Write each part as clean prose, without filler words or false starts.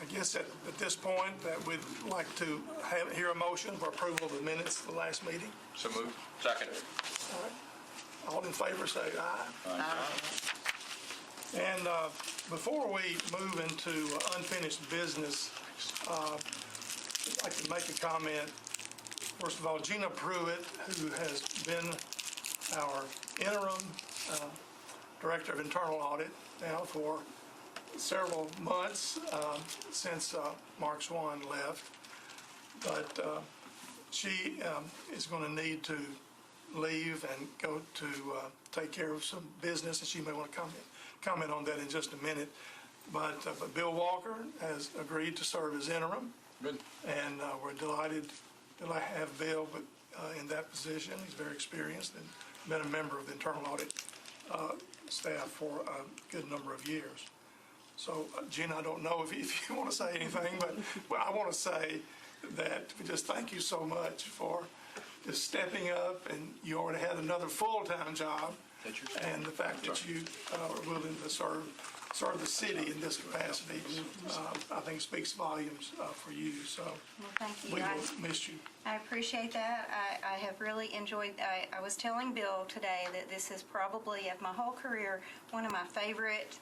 I guess at this point that we'd like to hear a motion for approval of the minutes of the last meeting. So moved. Second. All right. All in favor say aye. Aye. And before we move into unfinished business, I'd like to make a comment. First of all, Gina Pruitt, who has been our interim Director of Internal Audit now for several months since Mark Swan left, but she is going to need to leave and go to take care of some business, and she may want to comment on that in just a minute. But Bill Walker has agreed to serve as interim. Good. And we're delighted to have Bill in that position. He's very experienced and been a member of the internal audit staff for a good number of years. So, Gina, I don't know if you want to say anything, but I want to say that we just thank you so much for just stepping up, and you already had another full-time job, and the fact that you are willing to serve the city in this capacity, I think speaks volumes for you. So, well, thank you. We will miss you. I appreciate that. I have really enjoyed. I was telling Bill today that this is probably, of my whole career, one of my favorite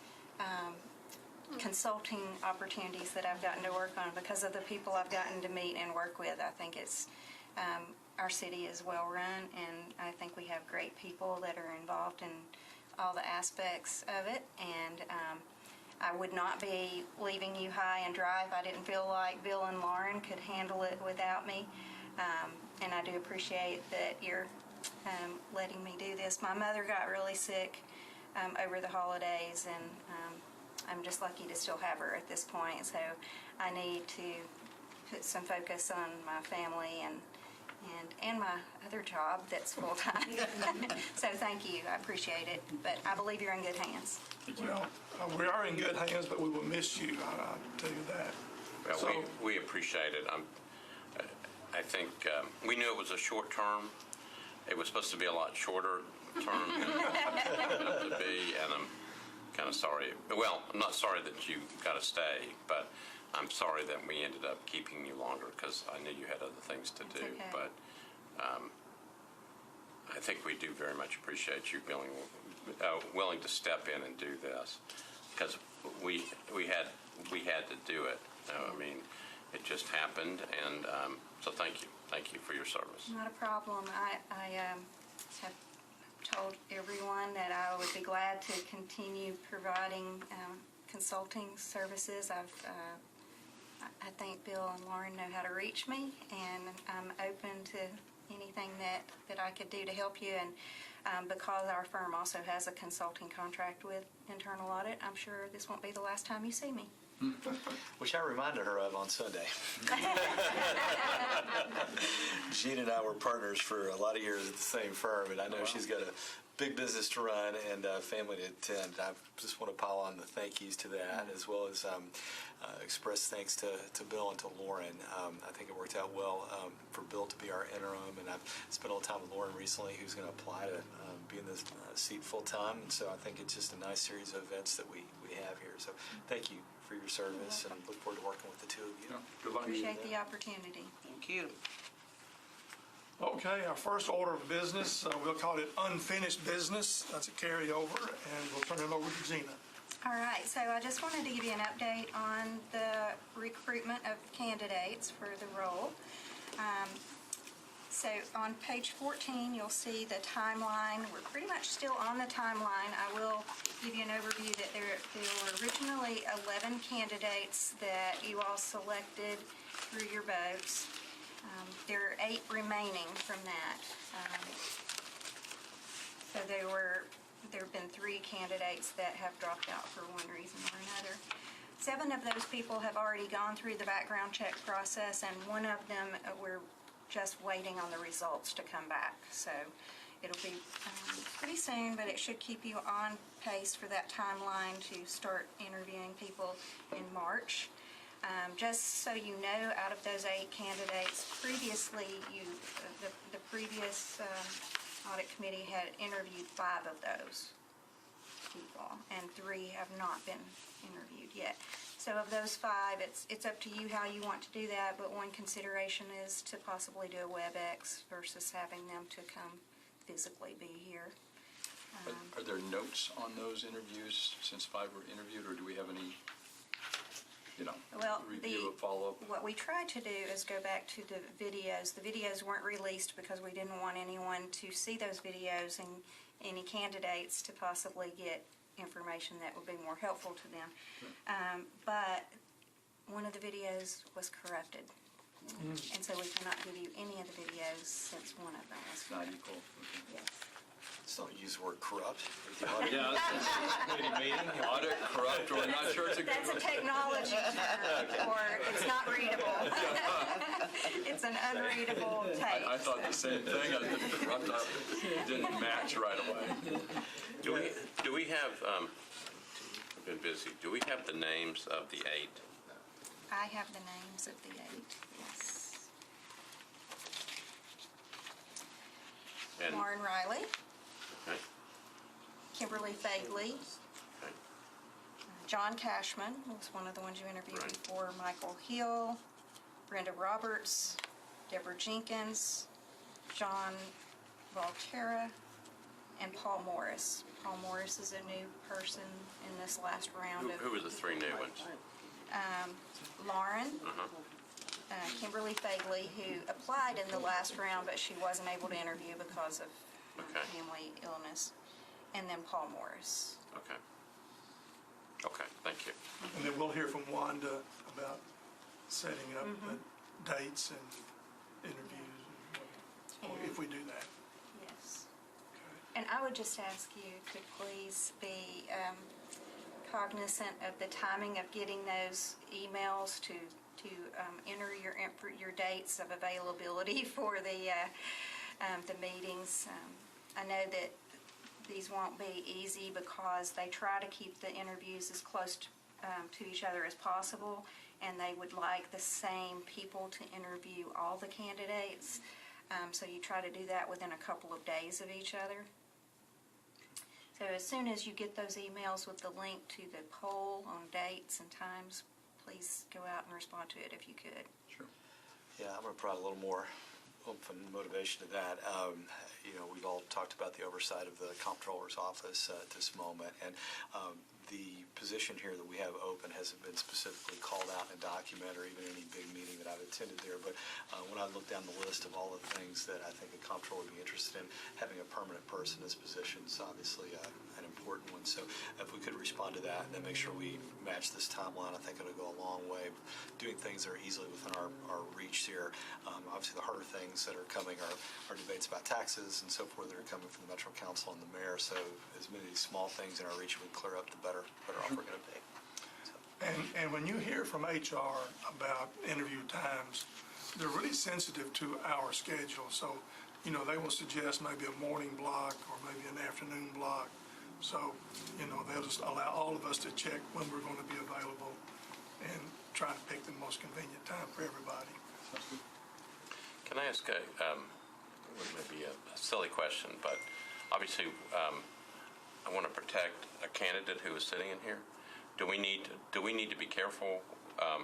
consulting opportunities that I've gotten to work on because of the people I've gotten to meet and work with. I think it's our city is well run, and I think we have great people that are involved in all the aspects of it. And I would not be leaving you high and dry if I didn't feel like Bill and Lauren could handle it without me. And I do appreciate that you're letting me do this. My mother got really sick over the holidays, and I'm just lucky to still have her at this point. So I need to put some focus on my family and my other job that's full-time. So thank you. I appreciate it. But I believe you're in good hands. Well, we are in good hands, but we will miss you. I'll tell you that. Well, So- we appreciate it. I think we knew it was a short term. It was supposed to be a lot shorter term than it ended up to be, and I'm kind of sorry. Well, I'm not sorry that you got to stay, but I'm sorry that we ended up keeping you longer because I knew you had other things to do. Okay. But I think we do very much appreciate you being willing to step in and do this because we had to do it. I mean, it just happened, and so thank you for your service. Not a problem. I have told everyone that I would be glad to continue providing consulting services. I think Bill and Lauren know how to reach me, and I'm open to anything that I could do to help you. And because our firm also has a consulting contract with Internal Audit, I'm sure this won't be the last time you see me. Which I reminded her of on Sunday. Jean and I were partners for a lot of years at the same firm, and I know she's got a big business to run and a family to attend. I just want to pile on the thank yous to that, as well as express thanks to Bill and to Lauren. I think it worked out well for Bill to be our interim, and I've spent a little time with Lauren recently, who's going to apply to be in this seat full time. And so I think it's just a nice series of events that we have here. So thank you for your service, and look forward to working with the two of you. Yeah, good luck. Appreciate the opportunity. Thank you. Okay, our first order of business, we'll call it unfinished business. That's a carryover, and we'll turn it over to Gina. All right, so I just wanted to give you an update on the recruitment of candidates for the role. So on page 14, you'll see the timeline. We're pretty much still on the timeline. I will give you an overview that there were originally 11 candidates that you all selected through your votes. There are 8 remaining from that. So there have been 3 candidates that have dropped out for one reason or another. 7 of those people have already gone through the background check process, and one of them we're just waiting on the results to come back. So it'll be pretty soon, but it should keep you on pace for that timeline to start interviewing people in March. Just so you know, out of those 8 candidates, previously the previous audit committee had interviewed 5 of those. people, and 3 have not been interviewed yet. So of those 5, it's up to you how you want to do that, but one consideration is to possibly do a WebEx versus having them to come physically be here. Are there notes on those interviews since 5 were interviewed, or do we have any, Well, review or follow-up? what we tried to do is go back to the videos. The videos weren't released because we didn't want anyone to see those videos and any candidates to possibly get information that would be more helpful to them. But one of the videos was corrupted. And so we cannot give you any of the videos since one of them was Not corrupted. equal. Okay. Yes. Let's not use the word corrupt. With the audit. Yeah, meeting, audit, corrupt, or not sure it's a That's a technology term, or it's not readable. It's an unreadable tape. I thought the same thing. I didn't corrupt. It didn't match right away. Do we have, I've been busy, do we have the names of the 8? I have the names of the 8, yes. And, Lauren Riley, okay, Kimberly Fagley, okay. John Cashman was one of the ones you interviewed Right. before, Michael Hill, Brenda Roberts, Deborah Jenkins, John Valterra, and Paul Morris. Paul Morris is a new person in this last round of Who were the 3 new ones? Lauren, Kimberly Fagley, who applied in the last round, but she wasn't able to interview because of Okay. family illness, and then Paul Morris. Okay. Okay, thank you. And then we'll hear from Wanda about setting up the dates and interviews, if we do that. Yes. Okay. And I would just ask you to please be cognizant of the timing of getting those emails to enter your dates of availability for the meetings. I know that these won't be easy because they try to keep the interviews as close to each other as possible, and they would like the same people to interview all the candidates. So you try to do that within a couple of days of each other. So as soon as you get those emails with the link to the poll on dates and times, please go out and respond to it if you could. Sure. Yeah, I'm going to provide a little more oomph and motivation to that. We've all talked about the oversight of the comptroller's office at this moment, and the position here that we have open hasn't been specifically called out in a document or even any big meeting that I've attended there. But when I look down the list of all the things that I think a comptroller would be interested in, having a permanent person in this position is obviously an important one. So if we could respond to that and then make sure we match this timeline, I think it'll go a long way. Doing things that are easily within our reach here. Obviously, the harder things that are coming are debates about taxes and so forth that are coming from the Metro Council and the mayor. So as many of these small things in our reach we clear up, the better off we're going to be. So. And when you hear from HR about interview times, they're really sensitive to our schedule. So, they will suggest maybe a morning block or maybe an afternoon block. So, they'll just allow all of us to check when we're going to be available and try to pick the most convenient time for everybody. Can I ask maybe a silly question, but obviously I want to protect a candidate who is sitting in here. Do we need to be careful? I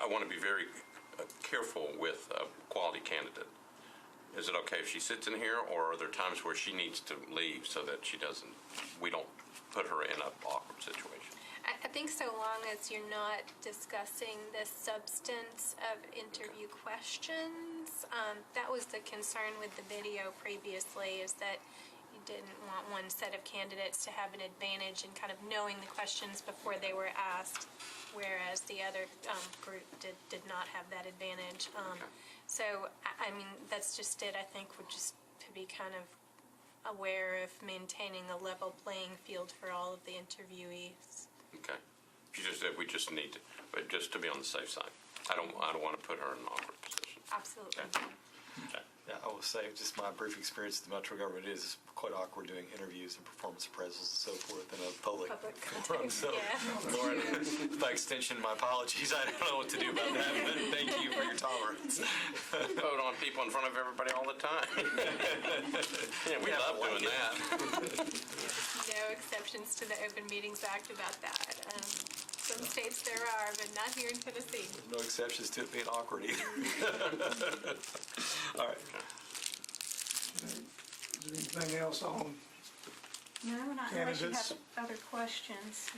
want to be very careful with a quality candidate. Is it okay if she sits in here, or are there times where she needs to leave so that we don't put her in an awkward situation? I think so long as you're not discussing the substance of interview questions. That was the concern with the video previously, is that you didn't want one set of candidates to have an advantage in kind of knowing the questions before they were asked, whereas the other group did not have that advantage. So, I mean, that's just it. I think we're just to be kind of aware of maintaining a level playing field for all of the interviewees. Okay. We just need to, but just to be on the safe side. I don't want to put her in an awkward position. Absolutely. Okay. Yeah, I will say, just my brief experience in the metro government is quite awkward doing interviews and performance appraisals and so forth in a public forum. So, Yeah. Lauren, by extension, my apologies. I don't know what to do about that, but thank you for your tolerance. Vote on people in front of everybody all the time. Yeah, we love doing that. No exceptions to the Open Meetings Act about that. Some states there are, but not here in Tennessee. No exceptions to it being awkward either. All right. Is there anything else on? No, not unless you have Candidates. other questions.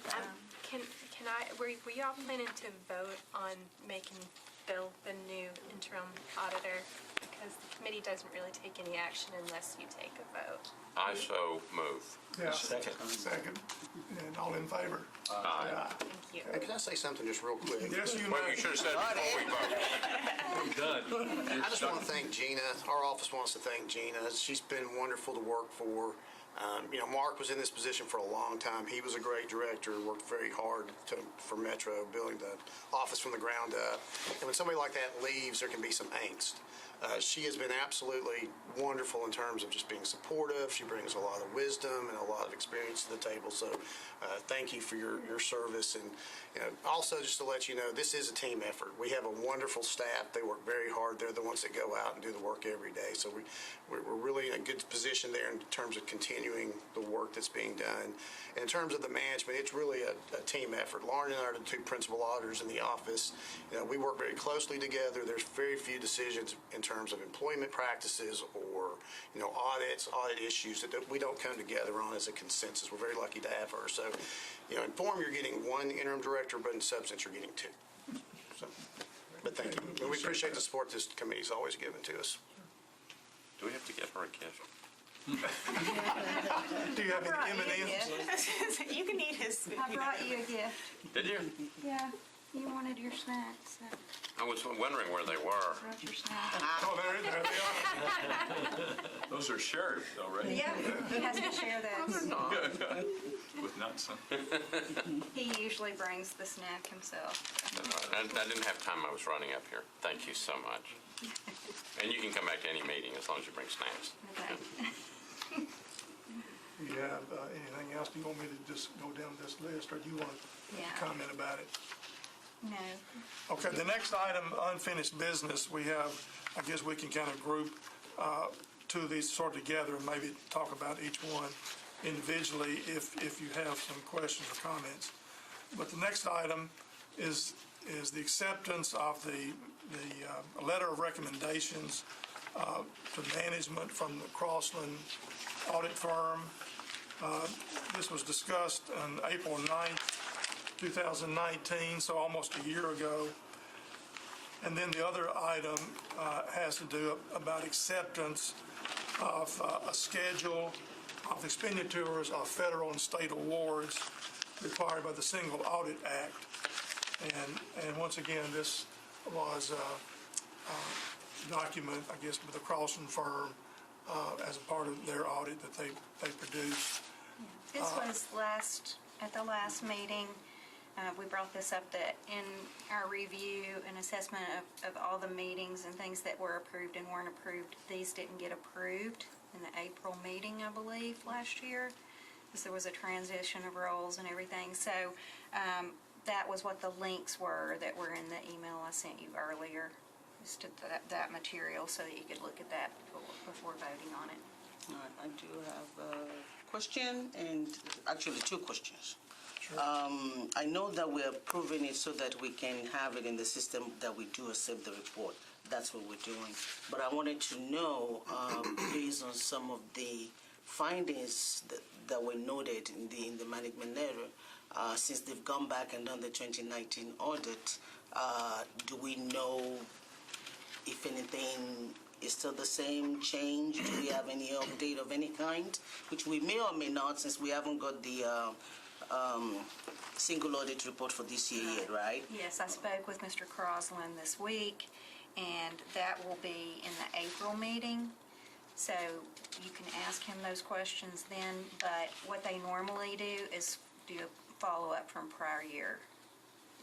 Can I, were y'all planning to vote on making Bill the new interim auditor? Because the committee doesn't really take any action unless you take a vote. I so move. Yeah. Second. Second. And all in favor? Aye. Yeah. Thank you. Hey, can I say something just real quick? Yes, you Well, may. you should have said before we vote. Done. I just want to thank Gina. Our office wants to thank Gina. She's been wonderful to work for. Mark was in this position for a long time. He was a great director, worked very hard for Metro, building the office from the ground up. And when somebody like that leaves, there can be some angst. She has been absolutely wonderful in terms of just being supportive. She brings a lot of wisdom and a lot of experience to the table. So thank you for your service. And also just to let you know, this is a team effort. We have a wonderful staff. They work very hard. They're the ones that go out and do the work every day. So we're really in a good position there in terms of continuing the work that's being done. And in terms of the management, it's really a team effort. Lauren and I are the two principal auditors in the office. We work very closely together. There's very few decisions in terms of employment practices or audit issues that we don't come together on as a consensus. We're very lucky to have her. So, in form you're getting one interim director, but in substance you're getting two. So, but thank you. And we appreciate the support this committee's always given to us. Do we have to get her a gift? Do you have any M&Ms? You can eat his. I brought you a gift. Did you? Yeah, you wanted your snacks. So I was wondering where they were. I brought your snacks. Oh, there they are. Those are shared already Yeah, he has to share those. with nuts. He usually brings the snack himself. I didn't have time. I was running up here. Thank you so much. And you can come back to any meeting as long as you bring snacks. Okay. Do you have anything else? Do you want me to just go down this list, or do you want to Yeah. comment about it? No. Okay, the next item, unfinished business, we have, I guess we can kind of group two of these sort of together and maybe talk about each one individually if you have some questions or comments. But the next item is the acceptance of the letter of recommendations to management from the Crossland audit firm. This was discussed on April 9th, 2019, so almost a year ago. And then the other item has to do about acceptance of a schedule of expenditures of federal and state awards required by the Single Audit Act. And once again, this was a document, I guess, with the Crossland firm as a part of their audit that they produced. This was at the last meeting. We brought this up that in our review and assessment of all the meetings and things that were approved and weren't approved, these didn't get approved in the April meeting, I believe, last year, because there was a transition of roles and everything. So that was what the links were that were in the email I sent you earlier, just to that material so that you could look at that before voting on it. All right, I do have a question, and actually two questions. Sure. I know that we're approving it so that we can have it in the system that we do accept the report. That's what we're doing. But I wanted to know, based on some of the findings that were noted in the management letter, since they've gone back and done the 2019 audit, do we know if anything is still the same, change? Do we have any update of any kind? Which we may or may not, since we haven't got the single audit report for this year yet, right? Yes, I spoke with Mr. Crosland this week, and that will be in the April meeting. So you can ask him those questions then, but what they normally do is do a follow-up from prior year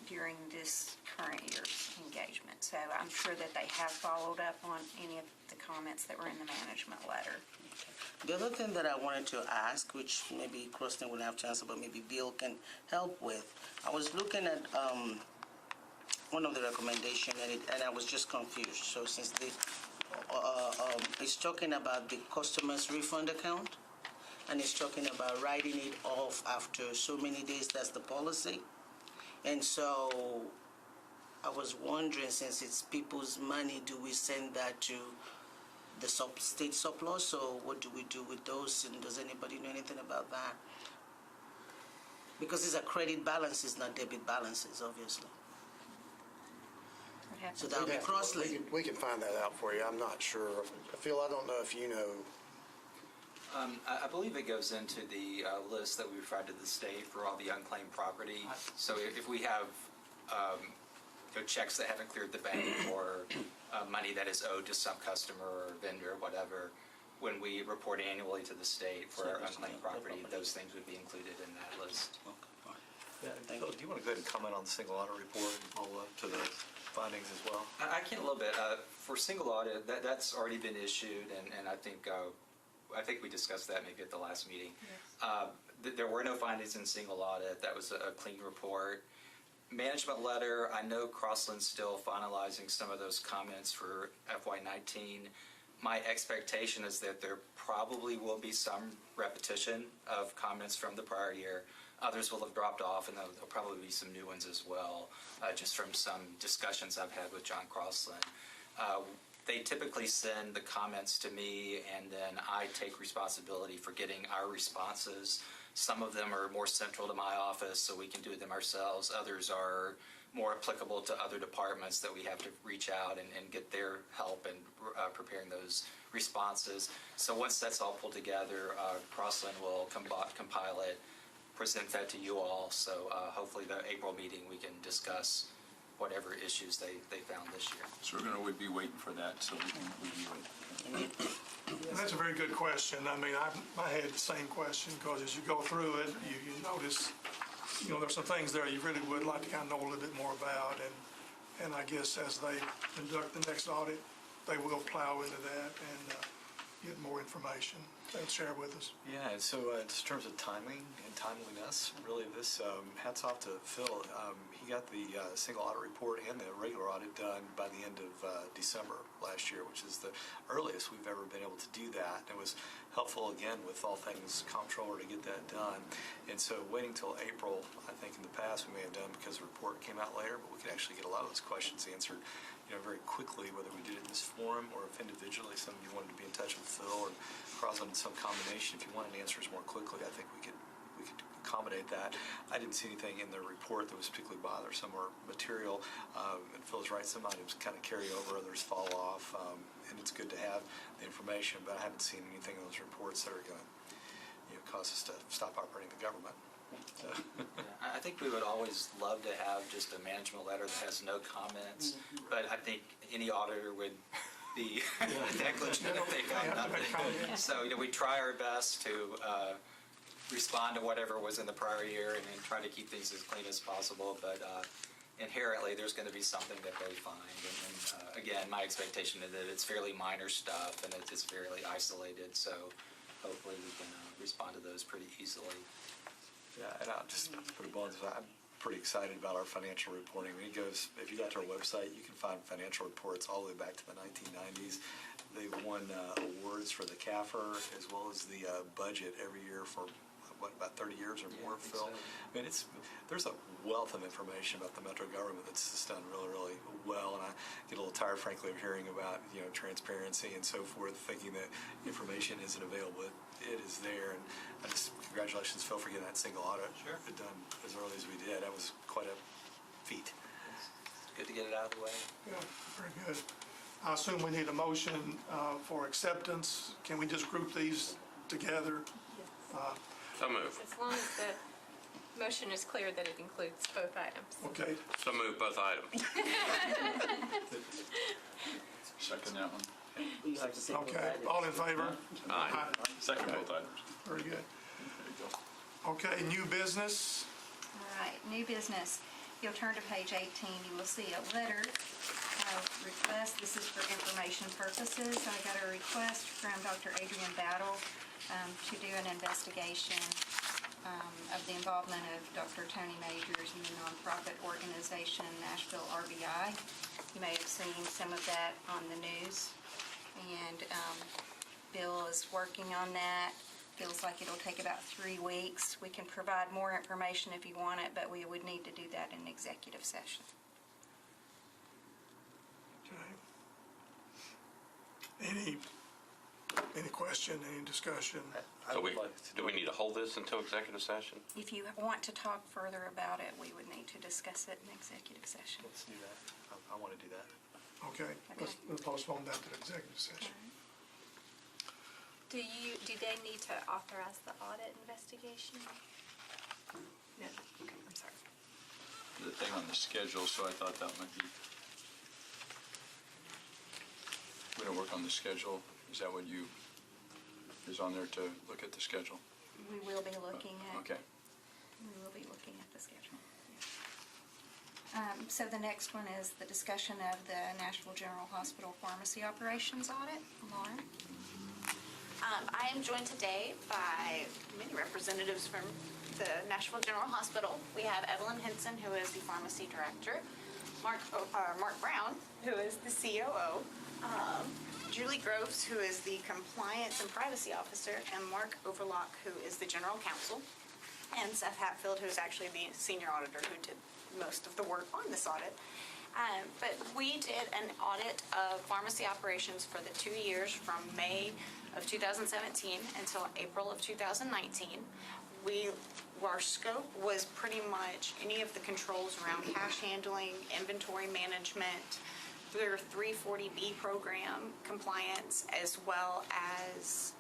during this current year's engagement. So I'm sure that they have followed up on any of the comments that were in the management letter. The other thing that I wanted to ask, which maybe Kristen will have to answer, but maybe Bill can help with, I was looking at one of the recommendations, and I was just confused. So since it's talking about the customer's refund account, and it's talking about writing it off after so many days, that's the policy. And so I was wondering, since it's people's money, do we send that to the state surplus, or what do we do with those? And does anybody know anything about that? Because these are credit balances, not debit balances, obviously. So that would be cross-linked. We can find that out for you. I'm not sure. Phil, I don't know if you know. I believe it goes into the list that we provide to the state for all the unclaimed property. So if we have checks that haven't cleared the bank or money that is owed to some customer or vendor or whatever, when we report annually to the state for our unclaimed property, those things would be included in that list. Yeah, Phil, do you want to go ahead and comment on the single audit report and follow up to the findings as well? I can a little bit. For single audit, that's already been issued, and I think we discussed that maybe at the last meeting. There were no findings in single audit. That was a clean report. Management letter, I know Crossland's still finalizing some of those comments for FY19. My expectation is that there probably will be some repetition of comments from the prior year. Others will have dropped off, and there'll probably be some new ones as well, just from some discussions I've had with John Crossland. They typically send the comments to me, and then I take responsibility for getting our responses. Some of them are more central to my office, so we can do them ourselves. Others are more applicable to other departments that we have to reach out and get their help in preparing those responses. So once that's all pulled together, Crossland will compile it, present that to you all. So hopefully the April meeting we can discuss whatever issues they found this year. So we're going to be waiting for that so we can review it. And that's a very good question. I mean, I had the same question, because as you go through it, you notice, there's some things there you really would like to kind of know a little bit more about, and I guess as they conduct the next audit, they will plow into that and get more information and share with us. Yeah, and so just in terms of timing and timeliness, really this, hats off to Phil. He got the single audit report and the regular audit done by the end of December last year, which is the earliest we've ever been able to do that. It was helpful, again, with all things comptroller to get that done. And so waiting till April, I think in the past we may have done because the report came out later, but we could actually get a lot of those questions answered very quickly, whether we did it in this forum or if individually some of you wanted to be in touch with Phil or Crossland in some combination. If you wanted answers more quickly, I think we could accommodate that. I didn't see anything in the report that was particularly bothersome or material. And Phil's right, some items kind of carry over, others fall off, and it's good to have the information, but I haven't seen anything in those reports that are going to cause us to stop operating the government. So. I think we would always love to have just a management letter that has no comments, but I think any auditor would be negligent if they found nothing. So we try our best to respond to whatever was in the prior year and try to keep things as clean as possible, but inherently there's going to be something that they find. And again, my expectation is that it's fairly minor stuff and it's fairly isolated, so hopefully we can respond to those pretty easily. Yeah, and I'll just put a bonus. I'm pretty excited about our financial reporting. It goes, if you go to our website, you can find financial reports all the way back to the 1990s. They won awards for the CAFR as well as the budget every year for about 30 years or more, Phil? So. I mean, there's a wealth of information about the Metro government that's just done really, really well, and I get a little tired, frankly, of hearing about, transparency and so forth, thinking that information isn't available. It is there, and congratulations, Phil, for getting that single audit done as early as we did. That was quite a feat. It's good to get it out of the way. Yeah, very good. I assume we need a motion for acceptance. Can we just group these together? So move. As long as the motion is clear that it includes both items. Okay. So move both items. Second that one. You have to say Okay. All in favor? Aye. Second both items. Very good. There you go. Okay, new business. All right, new business. you'll turn to page 18, you will see a letter request. This is for information purposes. I got a request from Dr. Adrian Battle to do an investigation of the involvement of Dr. Tony Majors and the nonprofit organization Nashville RBI. You may have seen some of that on the news. And Bill is working on that. Feels like it'll take about 3 weeks. We can provide more information if you want it, but we would need to do that in executive session. Okay. Any question, any discussion? I would like to Do we need to hold this until executive session? If you want to talk further about it, we would need to discuss it in executive session. Let's do that. I want to do that. Okay, let's postpone that to the executive session. Do they need to authorize the audit investigation? No, okay, I'm sorry. The thing on the schedule, so I thought that might be, we're going to work on the schedule. Is that what is on there to look at the schedule? We will be looking at. Okay. We will be looking at the schedule. So the next one is the discussion of the Nashville General Hospital Pharmacy Operations Audit. Lauren? I am joined today by many representatives from the Nashville General Hospital. We have Evelyn Henson, who is the pharmacy director, Mark Brown, who is the COO, Julie Groves, who is the compliance and privacy officer, and Mark Overlock, who is the general counsel, and Seth Hatfield, who is actually the senior auditor who did most of the work on this audit. But we did an audit of pharmacy operations for the 2 years from May of 2017 until April of 2019. Our scope was pretty much any of the controls around cash handling, inventory management, their 340B program compliance, as well as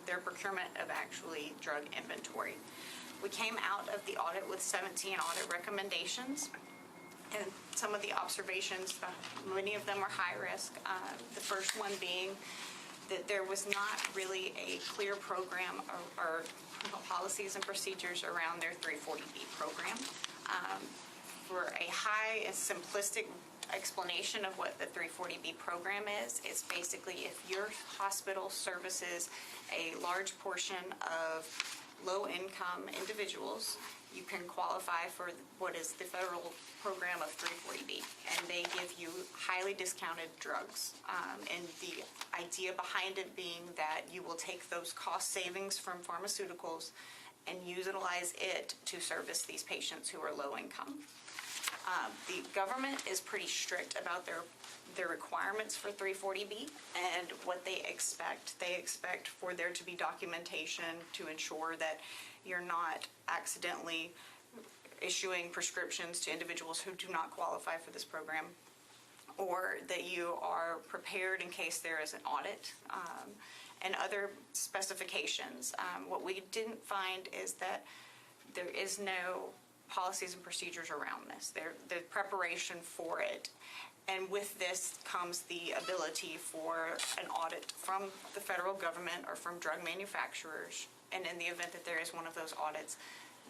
their procurement of actually drug inventory. We came out of the audit with 17 audit recommendations. And some of the observations, many of them are high risk. The first one being that there was not really a clear program or policies and procedures around their 340B program. For a high and simplistic explanation of what the 340B program is, it's basically if your hospital services a large portion of low-income individuals, you can qualify for what is the federal program of 340B, and they give you highly discounted drugs. And the idea behind it being that you will take those cost savings from pharmaceuticals and utilize it to service these patients who are low income. The government is pretty strict about their requirements for 340B and what they expect. They expect for there to be documentation to ensure that you're not accidentally issuing prescriptions to individuals who do not qualify for this program, or that you are prepared in case there is an audit, and other specifications. What we didn't find is that there is no policies and procedures around this. The preparation for it. And with this comes the ability for an audit from the federal government or from drug manufacturers. And in the event that there is one of those audits,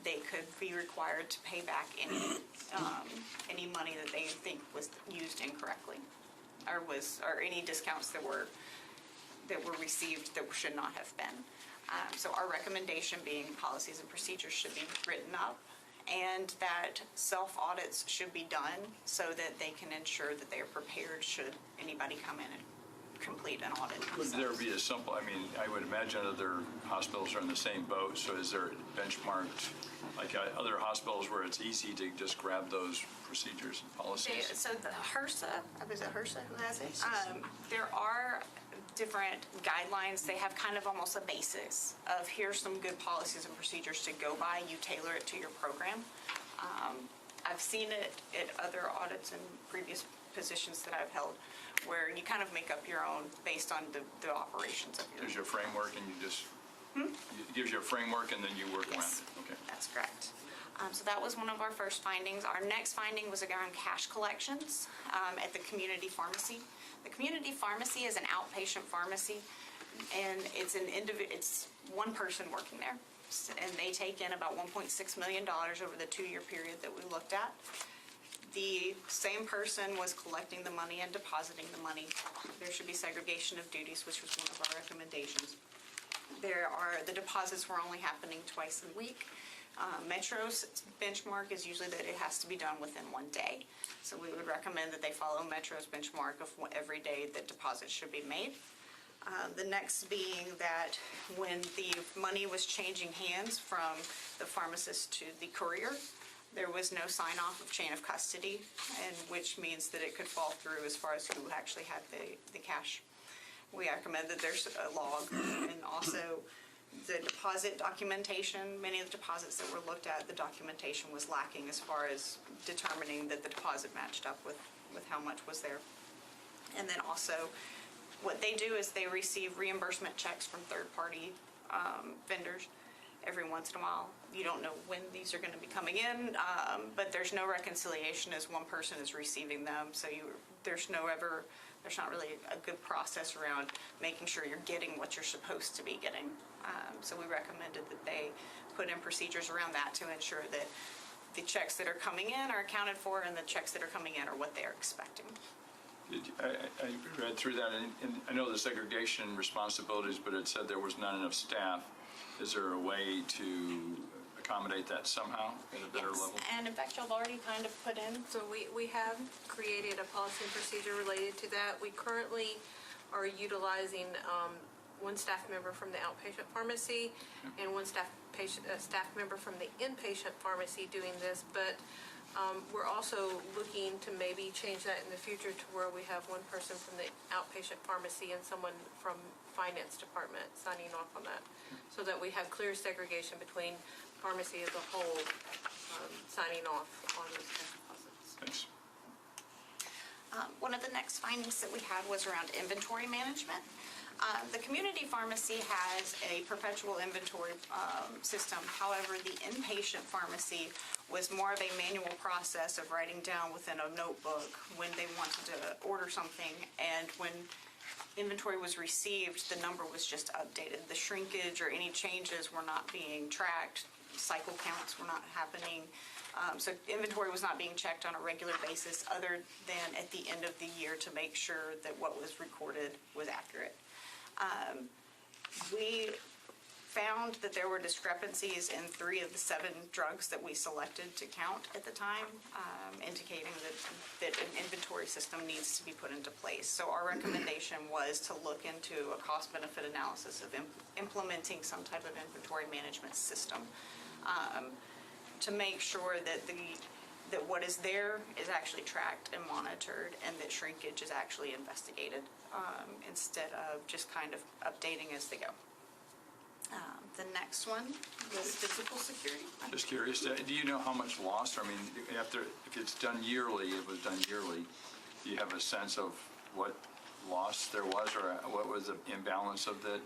they could be required to pay back any money that they think was used incorrectly, or any discounts that were received that should not have been. So our recommendation being policies and procedures should be written up, and that self-audits should be done so that they can ensure that they are prepared should anybody come in and complete an audit. Would there be a simple, I would imagine other hospitals are in the same boat, so is there benchmarked, like other hospitals where it's easy to just grab those procedures and policies? So the HRSA, is it HRSA who has it? There are different guidelines. They have kind of almost a basis of here's some good policies and procedures to go by. You tailor it to your program. I've seen it at other audits and previous positions that I've held, where you kind of make up your own based on the operations of your. Gives you a framework and you just, it gives you a framework and then you work around Yes, it. Okay. that's correct. So that was one of our first findings. Our next finding was around cash collections at the community pharmacy. The community pharmacy is an outpatient pharmacy, and it's one person working there, and they take in about $1.6 million over the 2-year period that we looked at. the same person was collecting the money and depositing the money. There should be segregation of duties, which was one of our recommendations. The deposits were only happening twice a week. Metro's benchmark is usually that it has to be done within 1 day. So we would recommend that they follow Metro's benchmark of every day that deposits should be made. The next being that when the money was changing hands from the pharmacist to the courier, there was no sign-off of chain of custody, and which means that it could fall through as far as who actually had the cash. We recommend that there's a log, and also the deposit documentation. Many of the deposits that were looked at, the documentation was lacking as far as determining that the deposit matched up with how much was there. And then also, what they do is they receive reimbursement checks from third-party vendors every once in a while. You don't know when these are going to be coming in, but there's no reconciliation as one person is receiving them. So there's not really a good process around making sure you're getting what you're supposed to be getting. So we recommended that they put in procedures around that to ensure that the checks that are coming in are accounted for and the checks that are coming in are what they are expecting. I read through that, and I know the segregation responsibilities, but it said there was not enough staff. Is there a way to accommodate that somehow at a better level? And in fact, y'all have already kind of put in. So we have created a policy and procedure related to that. We currently are utilizing one staff member from the outpatient pharmacy and one staff member from the inpatient pharmacy doing this, but we're also looking to maybe change that in the future to where we have one person from the outpatient pharmacy and someone from finance department signing off on that, so that we have clear segregation between pharmacy as a whole signing off on those cash deposits. Thanks. One of the next findings that we had was around inventory management. The community pharmacy has a perpetual inventory system. However, the inpatient pharmacy was more of a manual process of writing down within a notebook when they wanted to order something, and when inventory was received, the number was just updated. The shrinkage or any changes were not being tracked. Cycle counts were not happening. So inventory was not being checked on a regular basis other than at the end of the year to make sure that what was recorded was accurate. We found that there were discrepancies in 3 of the 7 drugs that we selected to count at the time, indicating that an inventory system needs to be put into place. So our recommendation was to look into a cost-benefit analysis of implementing some type of inventory management system to make sure that that what is there is actually tracked and monitored, and that shrinkage is actually investigated instead of just kind of updating as they go. The next one was physical security. Just curious, do you know how much lost? I mean, if it's done yearly, it was done yearly, do you have a sense of what loss there was, or what was the imbalance of the?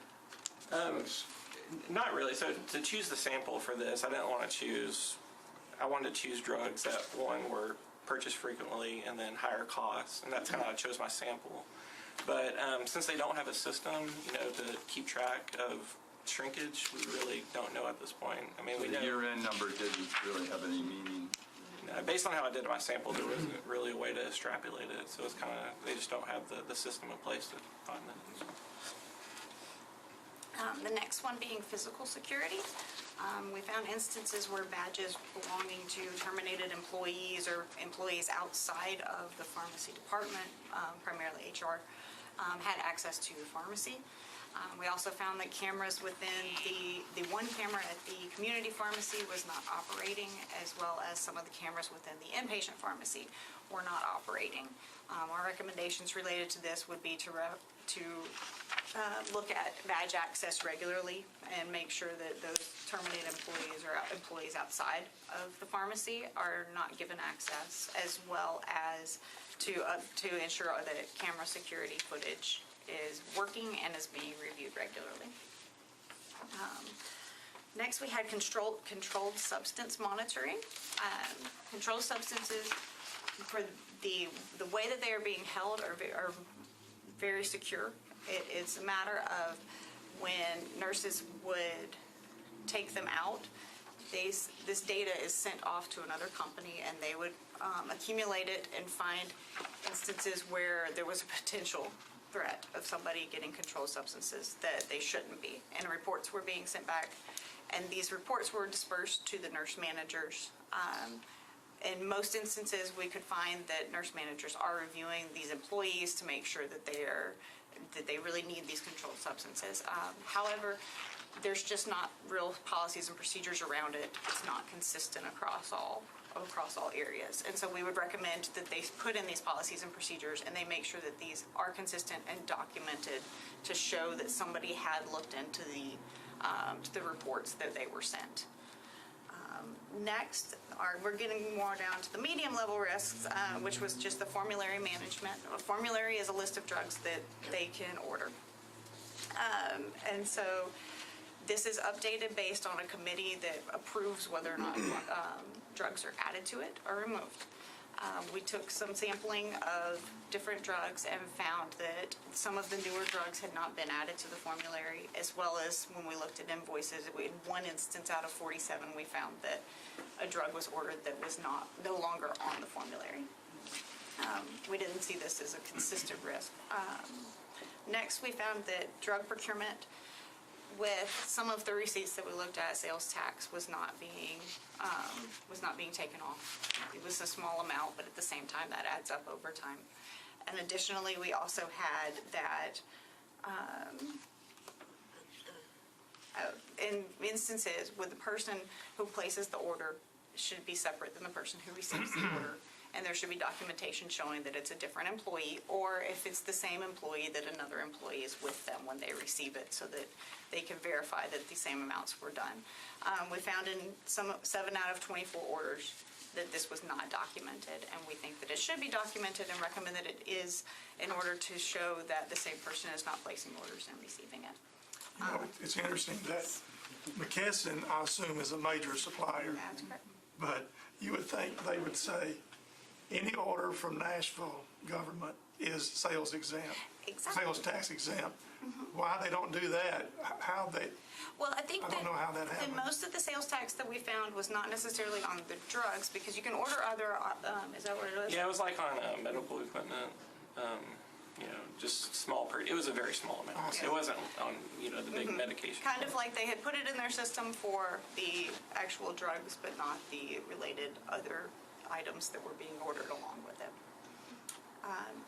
Not really. So to choose the sample for this, I wanted to choose drugs that, one, were purchased frequently and then higher costs, and that's kind of how I chose my sample. But since they don't have a system, to keep track of shrinkage, we really don't know at this point. I mean, The year-end number didn't really have any meaning. Based on how I did my sample, there wasn't really a way to extrapolate it. So it's kind of, they just don't have the system in place to find that. The next one being physical security. We found instances where badges belonging to terminated employees or employees outside of the pharmacy department, primarily HR, had access to the pharmacy. We also found that cameras within the one camera at the community pharmacy was not operating, as well as some of the cameras within the inpatient pharmacy were not operating. Our recommendations related to this would be to look at badge access regularly and make sure that those terminated employees or employees outside of the pharmacy are not given access, as well as to ensure that camera security footage is working and is being reviewed regularly. Next, we had controlled substance monitoring. Controlled substances, for the way that they are being held are very secure. It's a matter of when nurses would take them out, this data is sent off to another company, and they would accumulate it and find instances where there was a potential threat of somebody getting controlled substances that they shouldn't be, and reports were being sent back, and these reports were dispersed to the nurse managers. In most instances, we could find that nurse managers are reviewing these employees to make sure that they really need these controlled substances. However, there's just not real policies and procedures around it. It's not consistent across all areas. And so we would recommend that they put in these policies and procedures, and they make sure that these are consistent and documented to show that somebody had looked into the reports that they were sent. Next, we're getting more down to the medium level risks, which was just the formulary management. A formulary is a list of drugs that they can order. And so this is updated based on a committee that approves whether or not drugs are added to it or removed. We took some sampling of different drugs and found that some of the newer drugs had not been added to the formulary, as well as when we looked at invoices, in one instance out of 47, we found that a drug was ordered that was no longer on the formulary. We didn't see this as a consistent risk. Next, we found that drug procurement, with some of the receipts that we looked at, sales tax was not being taken off. It was a small amount, but at the same time, that adds up over time. And additionally, we also had that in instances where the person who places the order should be separate than the person who receives the order. And there should be documentation showing that it's a different employee, or if it's the same employee, that another employee is with them when they receive it, so that they can verify that the same amounts were done. We found in 7 out of 24 orders that this was not documented, and we think that it should be documented and recommend that it is, in order to show that the same person is not placing orders and receiving it. You know, it's interesting that McKesson, I assume, is a major supplier, That's correct. but you would think they would say any order from Nashville government is sales exempt, Exactly. sales tax exempt. Why they don't do that? How they? Well, I think I don't know how that that happened. most of the sales tax that we found was not necessarily on the drugs, because you can order other, is that what it was? Yeah, it was like on medical equipment, just small, it was a very small amount. It wasn't on, the big medication. Kind of like they had put it in their system for the actual drugs, but not the related other items that were being ordered along with it.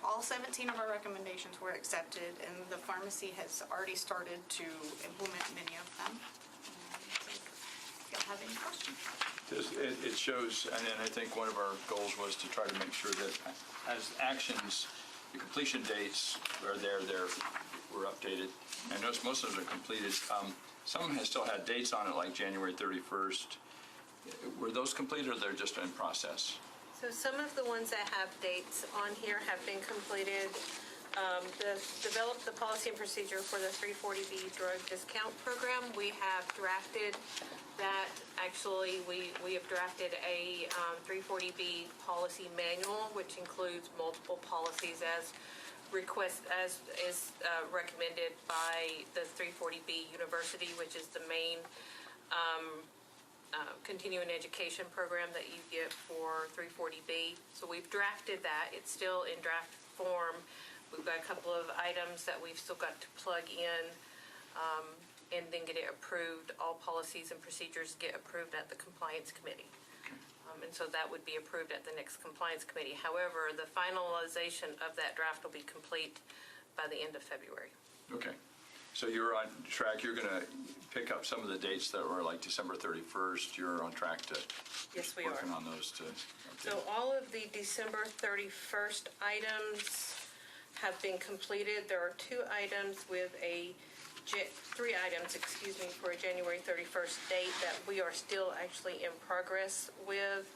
All 17 of our recommendations were accepted, and the pharmacy has already started to implement many of them. If y'all have any questions. It shows, and I think one of our goals was to try to make sure that as actions, the completion dates are there, were updated. I noticed most of them are completed. Some of them still had dates on it, like January 31st. Were those completed, or they're just in process? So some of the ones that have dates on here have been completed. Developed the policy and procedure for the 340B drug discount program. We have drafted that. Actually, we have drafted a 340B policy manual, which includes multiple policies as is recommended by the 340B University, which is the main continuing education program that you get for 340B. So we've drafted that. It's still in draft form. We've got a couple of items that we've still got to plug in and then get it approved. All policies and procedures get approved at the compliance committee. And so that would be approved at the next compliance committee. However, the finalization of that draft will be complete by the end of February. Okay. So you're on track. You're going to pick up some of the dates that were like December 31st. You're on track to Yes, we are. working on those too. Okay. So all of the December 31st items have been completed. There are three items, for a January 31st date that we are still actually in progress with.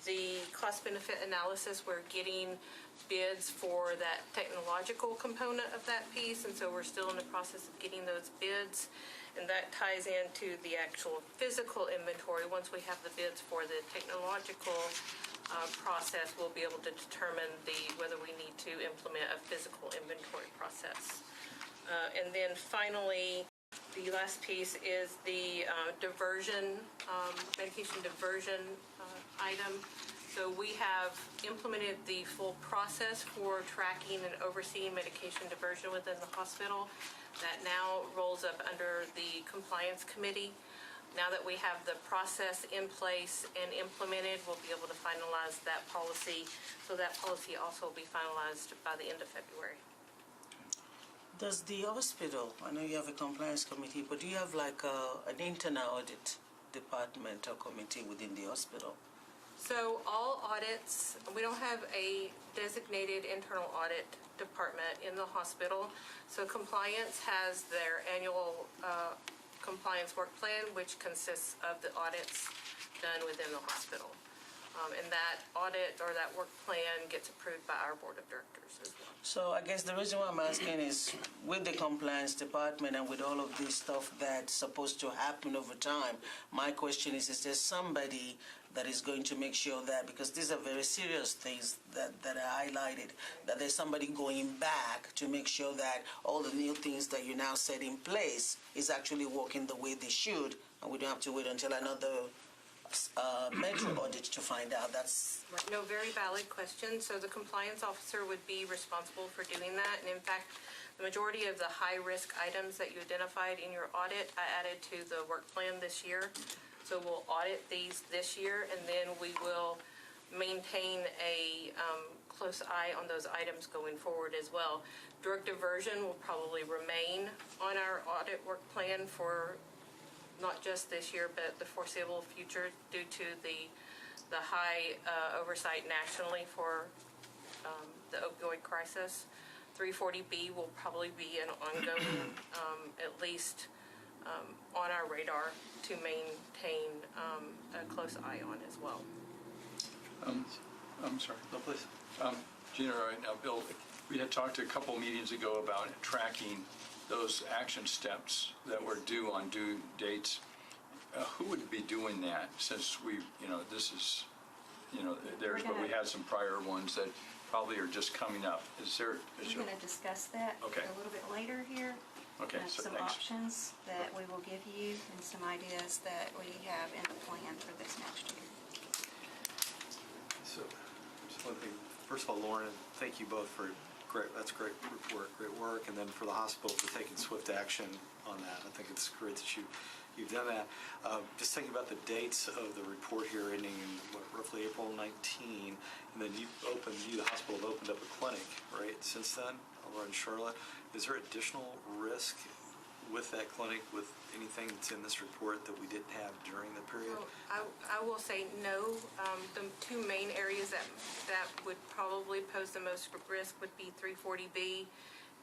The cost benefit analysis, we're getting bids for that technological component of that piece, and so we're still in the process of getting those bids, and that ties into the actual physical inventory. Once we have the bids for the technological process, we'll be able to determine whether we need to implement a physical inventory process. And then finally, The last piece is the diversion, medication diversion item. So we have implemented the full process for tracking and overseeing medication diversion within the hospital. That now rolls up under the compliance committee. Now that we have the process in place and implemented, we'll be able to finalize that policy. So that policy also will be finalized by the end of February. Does the hospital, I know you have a compliance committee, but do you have like an internal audit department or committee within the hospital? So all audits, we don't have a designated internal audit department in the hospital. So compliance has their annual compliance work plan, which consists of the audits done within the hospital. And that audit or that work plan gets approved by our board of directors as well. So I guess the reason why I'm asking is with the compliance department and with all of this stuff that's supposed to happen over time, my question is there somebody that is going to make sure that, because these are very serious things that are highlighted, that there's somebody going back to make sure that all the new things that you now set in place is actually working the way they should, and we don't have to wait until another Metro audit to find out. That's no, very valid question. So the compliance officer would be responsible for doing that. And in fact, the majority of the high-risk items that you identified in your audit, I added to the work plan this year. So we'll audit these this year, and then we will maintain a close eye on those items going forward as well. Drug diversion will probably remain on our audit work plan for not just this year, but the foreseeable future due to the high oversight nationally for the opioid crisis. 340B will probably be an ongoing, at least on our radar to maintain a close eye on as well. I'm sorry. No, please. Gina, right now, Bill, we had talked a couple meetings ago about tracking those action steps that were due on due dates. Who would be doing that, since we, this is, there's, but we had some prior ones that probably are just coming up. We're going to discuss that Okay. a little bit later here. Okay, so Some thanks. options that we will give you and some ideas that we have in the plan for this next year. So, just one thing. First of all, Lauren, thank you both for great. That's great report, great work, and then for the hospital for taking swift action on that. I think it's great that you've done that. Just thinking about the dates of the report here, ending in roughly April 19, and then the hospital have opened up a clinic, right? Since then, over in Charlotte, is there additional risk with that clinic, with anything that's in this report that we didn't have during the period? Well, I will say no. The two main areas that would probably pose the most risk would be 340B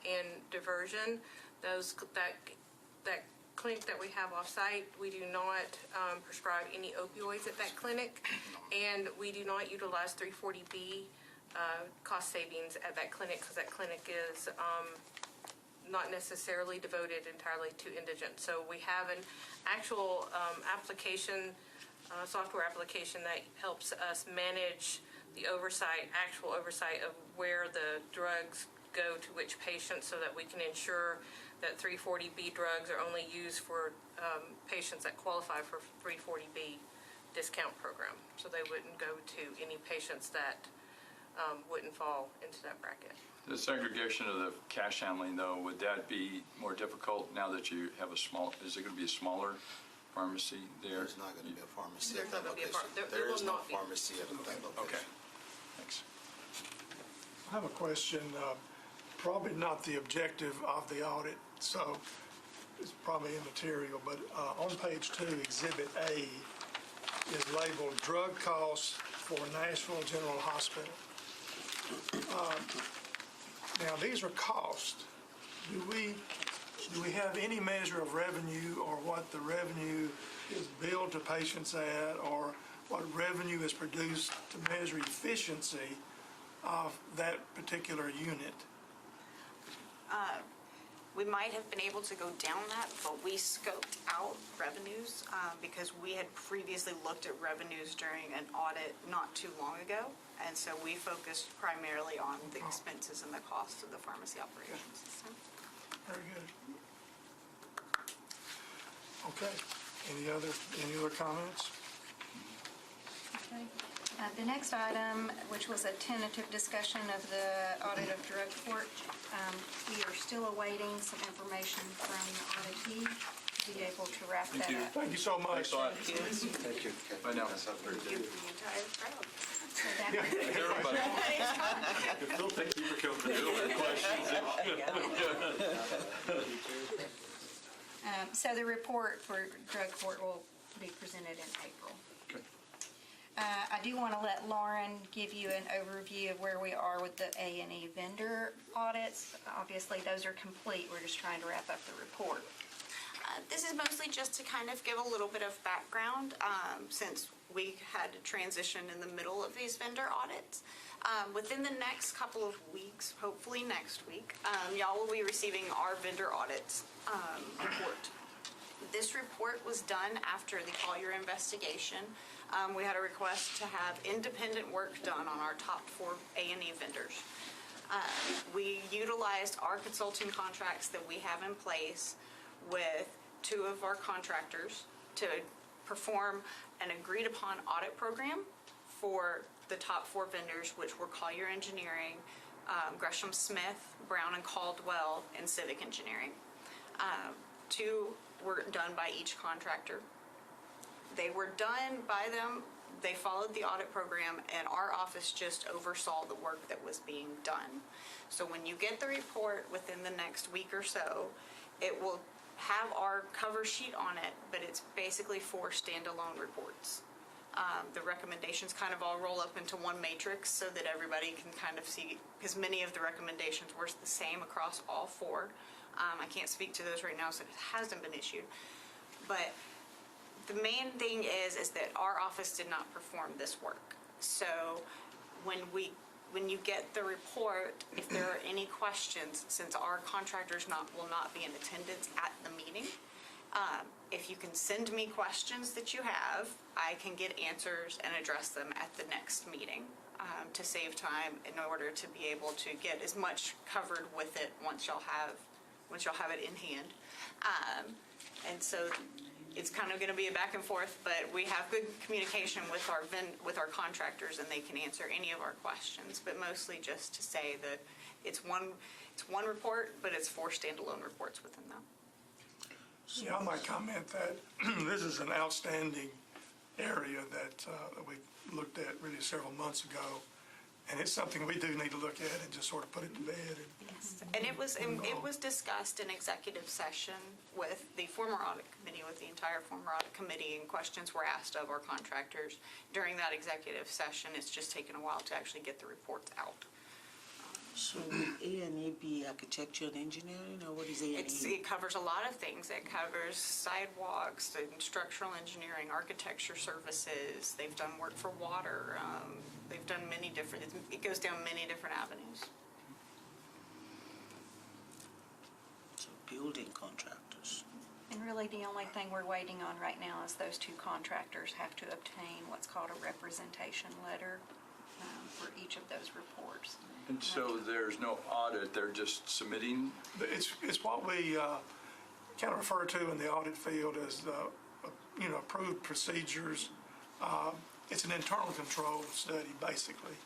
and diversion. That clinic that we have off-site, we do not prescribe any opioids at that clinic, and we do not utilize 340B cost savings at that clinic because that clinic is not necessarily devoted entirely to indigent. So we have an actual software application that helps us manage the actual oversight of where the drugs go to which patients, so that we can ensure that 340B drugs are only used for patients that qualify for 340B discount program. So they wouldn't go to any patients that wouldn't fall into that bracket. The segregation of the cash handling, though, would that be more difficult now that you have is it going to be a smaller pharmacy there? There's not going to be a pharmacy There's at that not gonna be a location. there There will is no not be. pharmacy at that location. Okay, thanks. I have a question, probably not the objective of the audit, so it's probably immaterial, but on page 2, Exhibit A is labeled Drug Costs for Nashville General Hospital. Now, these are costs. Do we have any measure of revenue, or what the revenue is billed to patients at, or what revenue is produced to measure efficiency of that particular unit? We might have been able to go down that, but we scoped out revenues because we had previously looked at revenues during an audit not too long ago. And so we focused primarily on the expenses and the costs of the pharmacy operations system. Very good. Okay. Any other comments? Okay. The next item, which was a tentative discussion of the audit of drug court, we are still awaiting some information from the auditee to be able to wrap that up. Thank you so much. Thanks a lot. Thank you. Bye now. Give the entire crowd. So that- Everybody. Phil, thank you for coming. So the report for drug court will be presented in April. Okay. I do want to let Lauren give you an overview of where we are with the A&E vendor audits. Obviously, those are complete. We're just trying to wrap up the report. This is mostly just to kind of give a little bit of background, since we had to transition in the middle of these vendor audits. Within the next couple of weeks, hopefully next week, y'all will be receiving our vendor audits report. This report was done after the Collier investigation. We had a request to have independent work done on our top 4 A&E vendors. We utilized our consulting contracts that we have in place with 2 of our contractors to perform an agreed-upon audit program for the top 4 vendors, which were Collier Engineering, Gresham Smith, Brown and Caldwell, and Civic Engineering. 2 were done by each contractor. They were done by them. They followed the audit program, and our office just oversaw the work that was being done. So when you get the report within the next week or so, it will have our cover sheet on it, but it's basically 4 standalone reports. The recommendations kind of all roll up into one matrix so that everybody can kind of see, because many of the recommendations were the same across all 4. I can't speak to those right now, so it hasn't been issued. But the main thing is that our office did not perform this work. So when you get the report, if there are any questions, since our contractors will not be in attendance at the meeting, if you can send me questions that you have, I can get answers and address them at the next meeting to save time in order to be able to get as much covered with it once y'all have it in hand. And so it's kind of going to be a back and forth, but we have good communication with our contractors, and they can answer any of our questions. But mostly just to say that it's one report, but it's 4 standalone reports within them. Yeah, I might comment that this is an outstanding area that we looked at really several months ago, and it's something we do need to look at and just sort of put it to bed. And it was discussed in executive session with the former audit committee, with the entire former audit committee, and questions were asked of our contractors during that executive session. It's just taken a while to actually get the reports out. So will A&E be architecture and engineering, or what is A&E? It covers a lot of things. It covers sidewalks, and structural engineering, architecture services. They've done work for water. They've done many different, it goes down many different avenues. So building contractors. And really, the only thing we're waiting on right now is those 2 contractors have to obtain what's called a representation letter for each of those reports. And so there's no audit, they're just submitting? It's what we kind of refer to in the audit field as approved procedures. It's an internal control study, basically.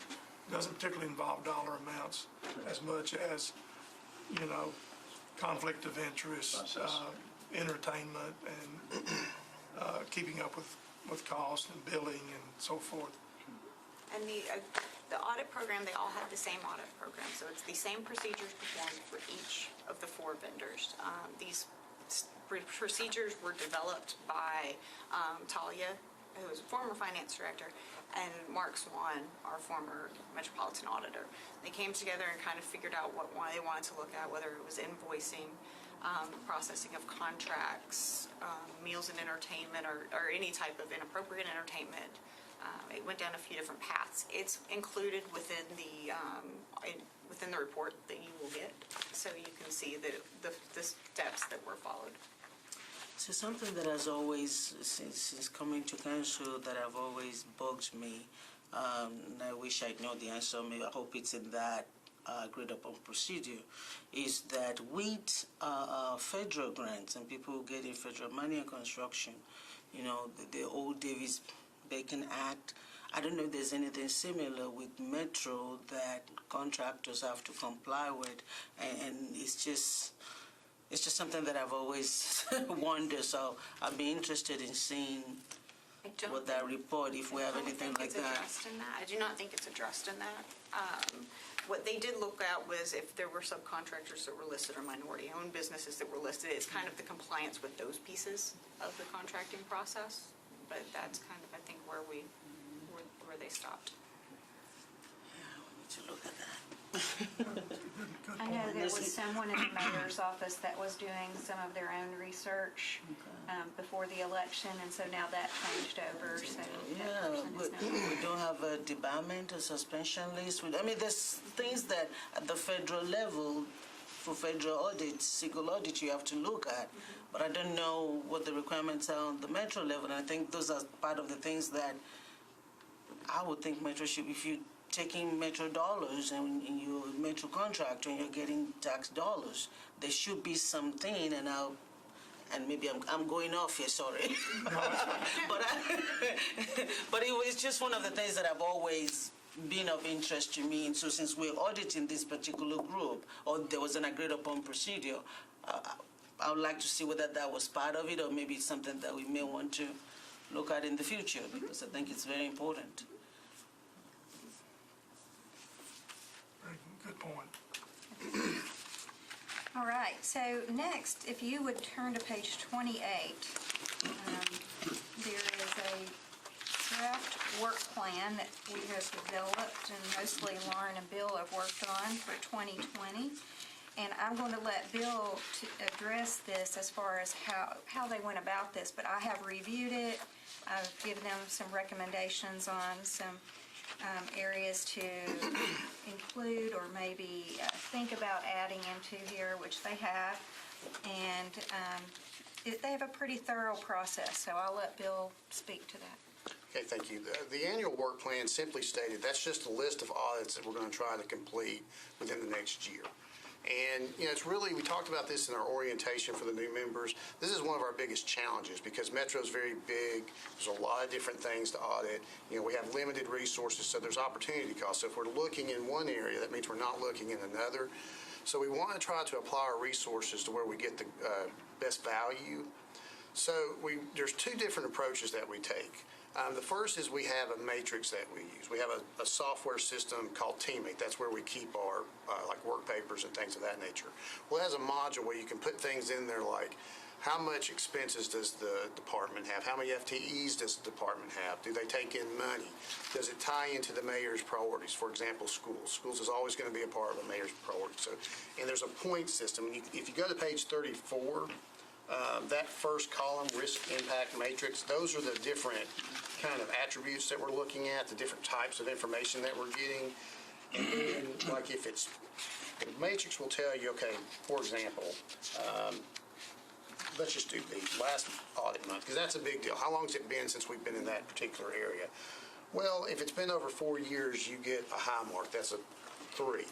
It doesn't particularly involve dollar amounts as much as, conflict of interest, entertainment, and keeping up with cost and billing and so forth. And the audit program, they all have the same audit program, so it's the same procedures performed for each of the 4 vendors. These procedures were developed by Talia, who was a former finance director, and Mark Swan, our former metropolitan auditor. They came together and kind of figured out what they wanted to look at, whether it was invoicing, processing of contracts, meals and entertainment, or any type of inappropriate entertainment. It went down a few different paths. It's included within the report that you will get, so you can see the steps that were followed. So something that has always, since coming to council, that have always bugged me, and I wish I'd know the answer. Maybe I hope it's in that agreed upon procedure is that with federal grants and people getting federal money in construction, the old Davis-Bacon Act, I don't know if there's anything similar with Metro that contractors have to comply with, and it's just something that I've always wondered. So I'd be interested in seeing what that report, if we have anything like that. I do not think it's addressed in that. What they did look at was if there were subcontractors that were listed or minority-owned businesses that were listed. It's kind of the compliance with those pieces of the contracting process. But that's kind of, I think, where they stopped. Yeah, we need to look at that. I know there was someone in the mayor's office that was doing some of their own research before the election, and so now that changed over, so that person is but we don't have a debarment or suspension list. I mean, there's things that at the federal level, for federal audit, single audit, you have to look at. But I don't know what the requirements are on the Metro level, and I think those are part of the things that I would think Metro should, if you're taking Metro dollars and you're a Metro contractor and you're getting tax dollars, there should be something, and maybe I'm going off here, sorry. But it's just one of the things that I've always been of interest to me. And so since we're auditing this particular group, or there was an agreed upon procedure, I would like to see whether that was part of it, or maybe it's something that we may want to look at in the future, because I think it's very important. Very good point. All right, so next, if you would turn to page 28, there is a draft work plan that we have developed, and mostly Lauren and Bill have worked on for 2020. And I'm going to let Bill address this as far as how they went about this, but I have reviewed it. I've given them some recommendations on some areas to include or maybe think about adding into here, which they have. And they have a pretty thorough process, so I'll let Bill speak to that. Okay, thank you. The annual work plan, simply stated, that's just a list of audits that we're going to try to complete within the next year. And, it's really, we talked about this in our orientation for the new members. This is one of our biggest challenges because Metro's very big. There's a lot of different things to audit. We have limited resources, so there's opportunity costs. So if we're looking in one area, that means we're not looking in another. So we want to try to apply our resources to where we get the best value. So there's two different approaches that we take. The first is we have a matrix that we use. We have a software system called Teammate. That's where we keep our like work papers and things of that nature. Well, it has a module where you can put things in there like how much expenses does the department have? How many FTEs does the department have? Do they take in money? Does it tie into the mayor's priorities? For example, schools. Schools is always going to be a part of the mayor's priorities. So, and there's a point system. And if you go to page 34, that first column, risk impact matrix, those are the different kind of attributes that we're looking at, the different types of information that we're getting. And then, like if it's, the matrix will tell you, okay, for example, let's just do the last audit month, because that's a big deal. How long has it been since we've been in that particular area? Well, if it's been over 4 years, you get a high mark. That's a 3.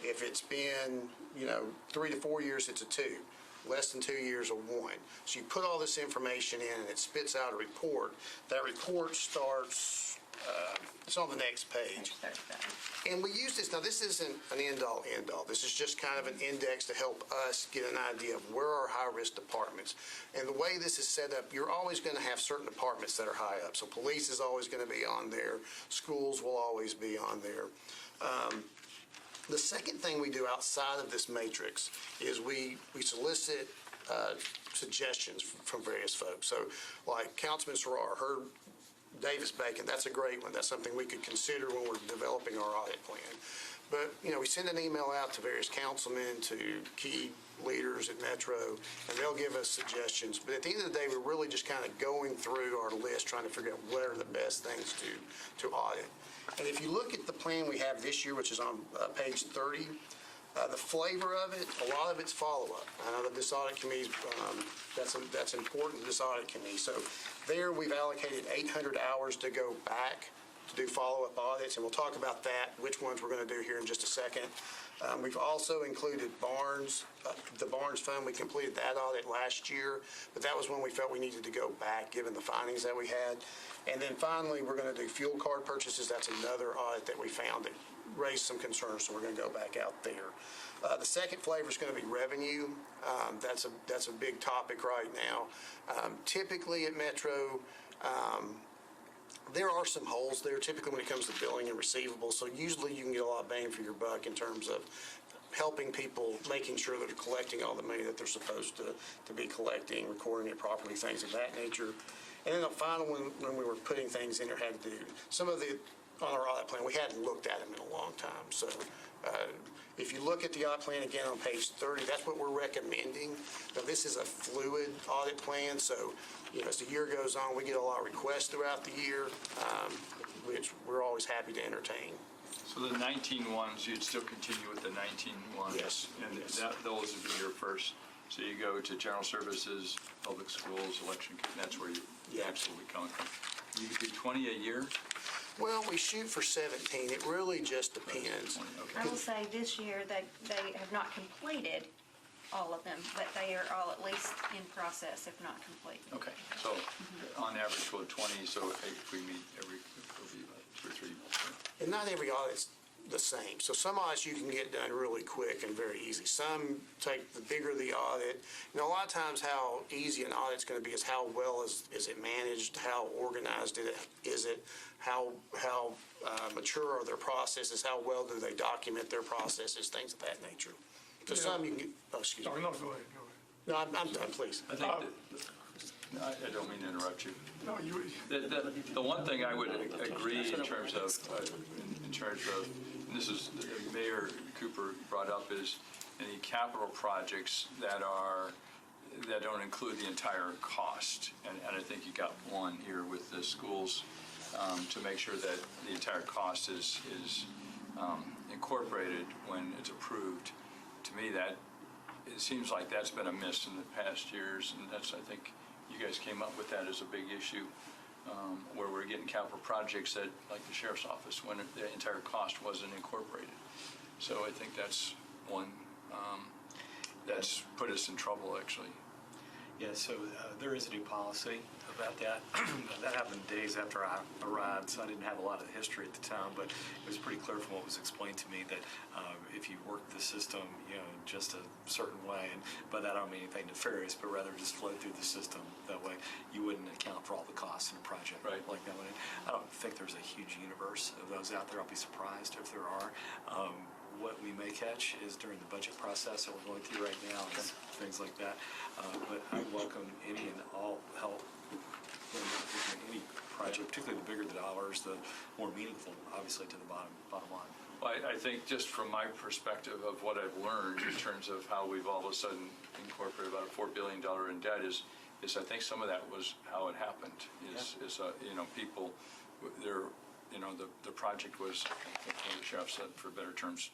If it's been, 3 to 4 years, it's a 2. Less than 2 years, a 1. So you put all this information in and it spits out a report. That report starts, it's on the next page. And we use this, now this isn't an end-all. This is just kind of an index to help us get an idea of where are high-risk departments. And the way this is set up, you're always going to have certain departments that are high up. So police is always going to be on there. Schools will always be on there. The second thing we do outside of this matrix is we solicit suggestions from various folks. So like Councilman Sarrar, her Davis-Bacon, that's a great one. That's something we could consider when we're developing our audit plan. But, we send an email out to various councilmen, to key leaders at Metro, and they'll give us suggestions. But at the end of the day, we're really just kind of going through our list, trying to figure out what are the best things to audit. And if you look at the plan we have this year, which is on page 30, the flavor of it, a lot of it's follow-up. I know that this audit committee, that's important to this audit committee. So there we've allocated 800 hours to go back to do follow-up audits, and we'll talk about that, which ones we're going to do here in just a second. We've also included Barnes, the Barnes Fund. We completed that audit last year, but that was when we felt we needed to go back, given the findings that we had. And then finally, we're going to do fuel card purchases. That's another audit that we found that raised some concerns, so we're going to go back out there. The second flavor is going to be revenue. That's a big topic right now. Typically at Metro, there are some holes there, typically when it comes to billing and receivables. So usually you can get a lot of bang for your buck in terms of helping people, making sure that they're collecting all the money that they're supposed to be collecting, recording it properly, things of that nature. And then the final one, when we were putting things in there, had to do some of the, on our audit plan, we hadn't looked at them in a long time. So if you look at the audit plan again on page 30, that's what we're recommending. Now, this is a fluid audit plan, so as the year goes on, we get a lot of requests throughout the year, which we're always happy to entertain. So the 19 ones, you'd still continue with the 19 ones? Yes. And Yes. those would be your first. So you go to general services, public schools, election, that's where you're absolutely coming from. You could do 20 a year? Well, we shoot for 17. It really just depends. I will say this year that they have not completed all of them, but they are all at least in process, if not complete. Okay, so on average, we'll 20, so if we meet every, it'll be about 2 or 3. And not every audit's the same. So some audits you can get done really quick and very easy. Some take, the bigger the audit. A lot of times how easy an audit's going to be is how well is it managed, how organized is it, how mature are their processes, how well do they document their processes, things of that nature. So some you can get, excuse me. No, go ahead. No, I'm done, please. I think I don't mean to interrupt you. No, you. The one thing I would agree in terms of, and this is, Mayor Cooper brought up, is any capital projects that don't include the entire cost. And I think you got one here with the schools to make sure that the entire cost is incorporated when it's approved. To me, it seems like that's been a miss in the past years, and I think you guys came up with that as a big issue, where we're getting capital projects that, like the sheriff's office, when the entire cost wasn't incorporated. So I think that's one that's put us in trouble, actually. Yeah, so there is a new policy about that. That happened days after I arrived, so I didn't have a lot of the history at the time, but it was pretty clear from what was explained to me that if you work the system, just a certain way, and by that I don't mean anything nefarious, but rather just flow through the system. That way you wouldn't account for all the costs in a project like that one. I don't think there's a huge universe of those out there. I'll be surprised if there are. What we may catch is during the budget process that we're going through right now, and things like that. But I welcome any and all help in any project, particularly the bigger the dollars, the more meaningful, obviously, to the bottom line. Well, I think just from my perspective of what I've learned in terms of how we've all of a sudden incorporated about a $4 billion in debt is I think some of that was how it happened. People, the project was, I think the sheriff said, for better terms,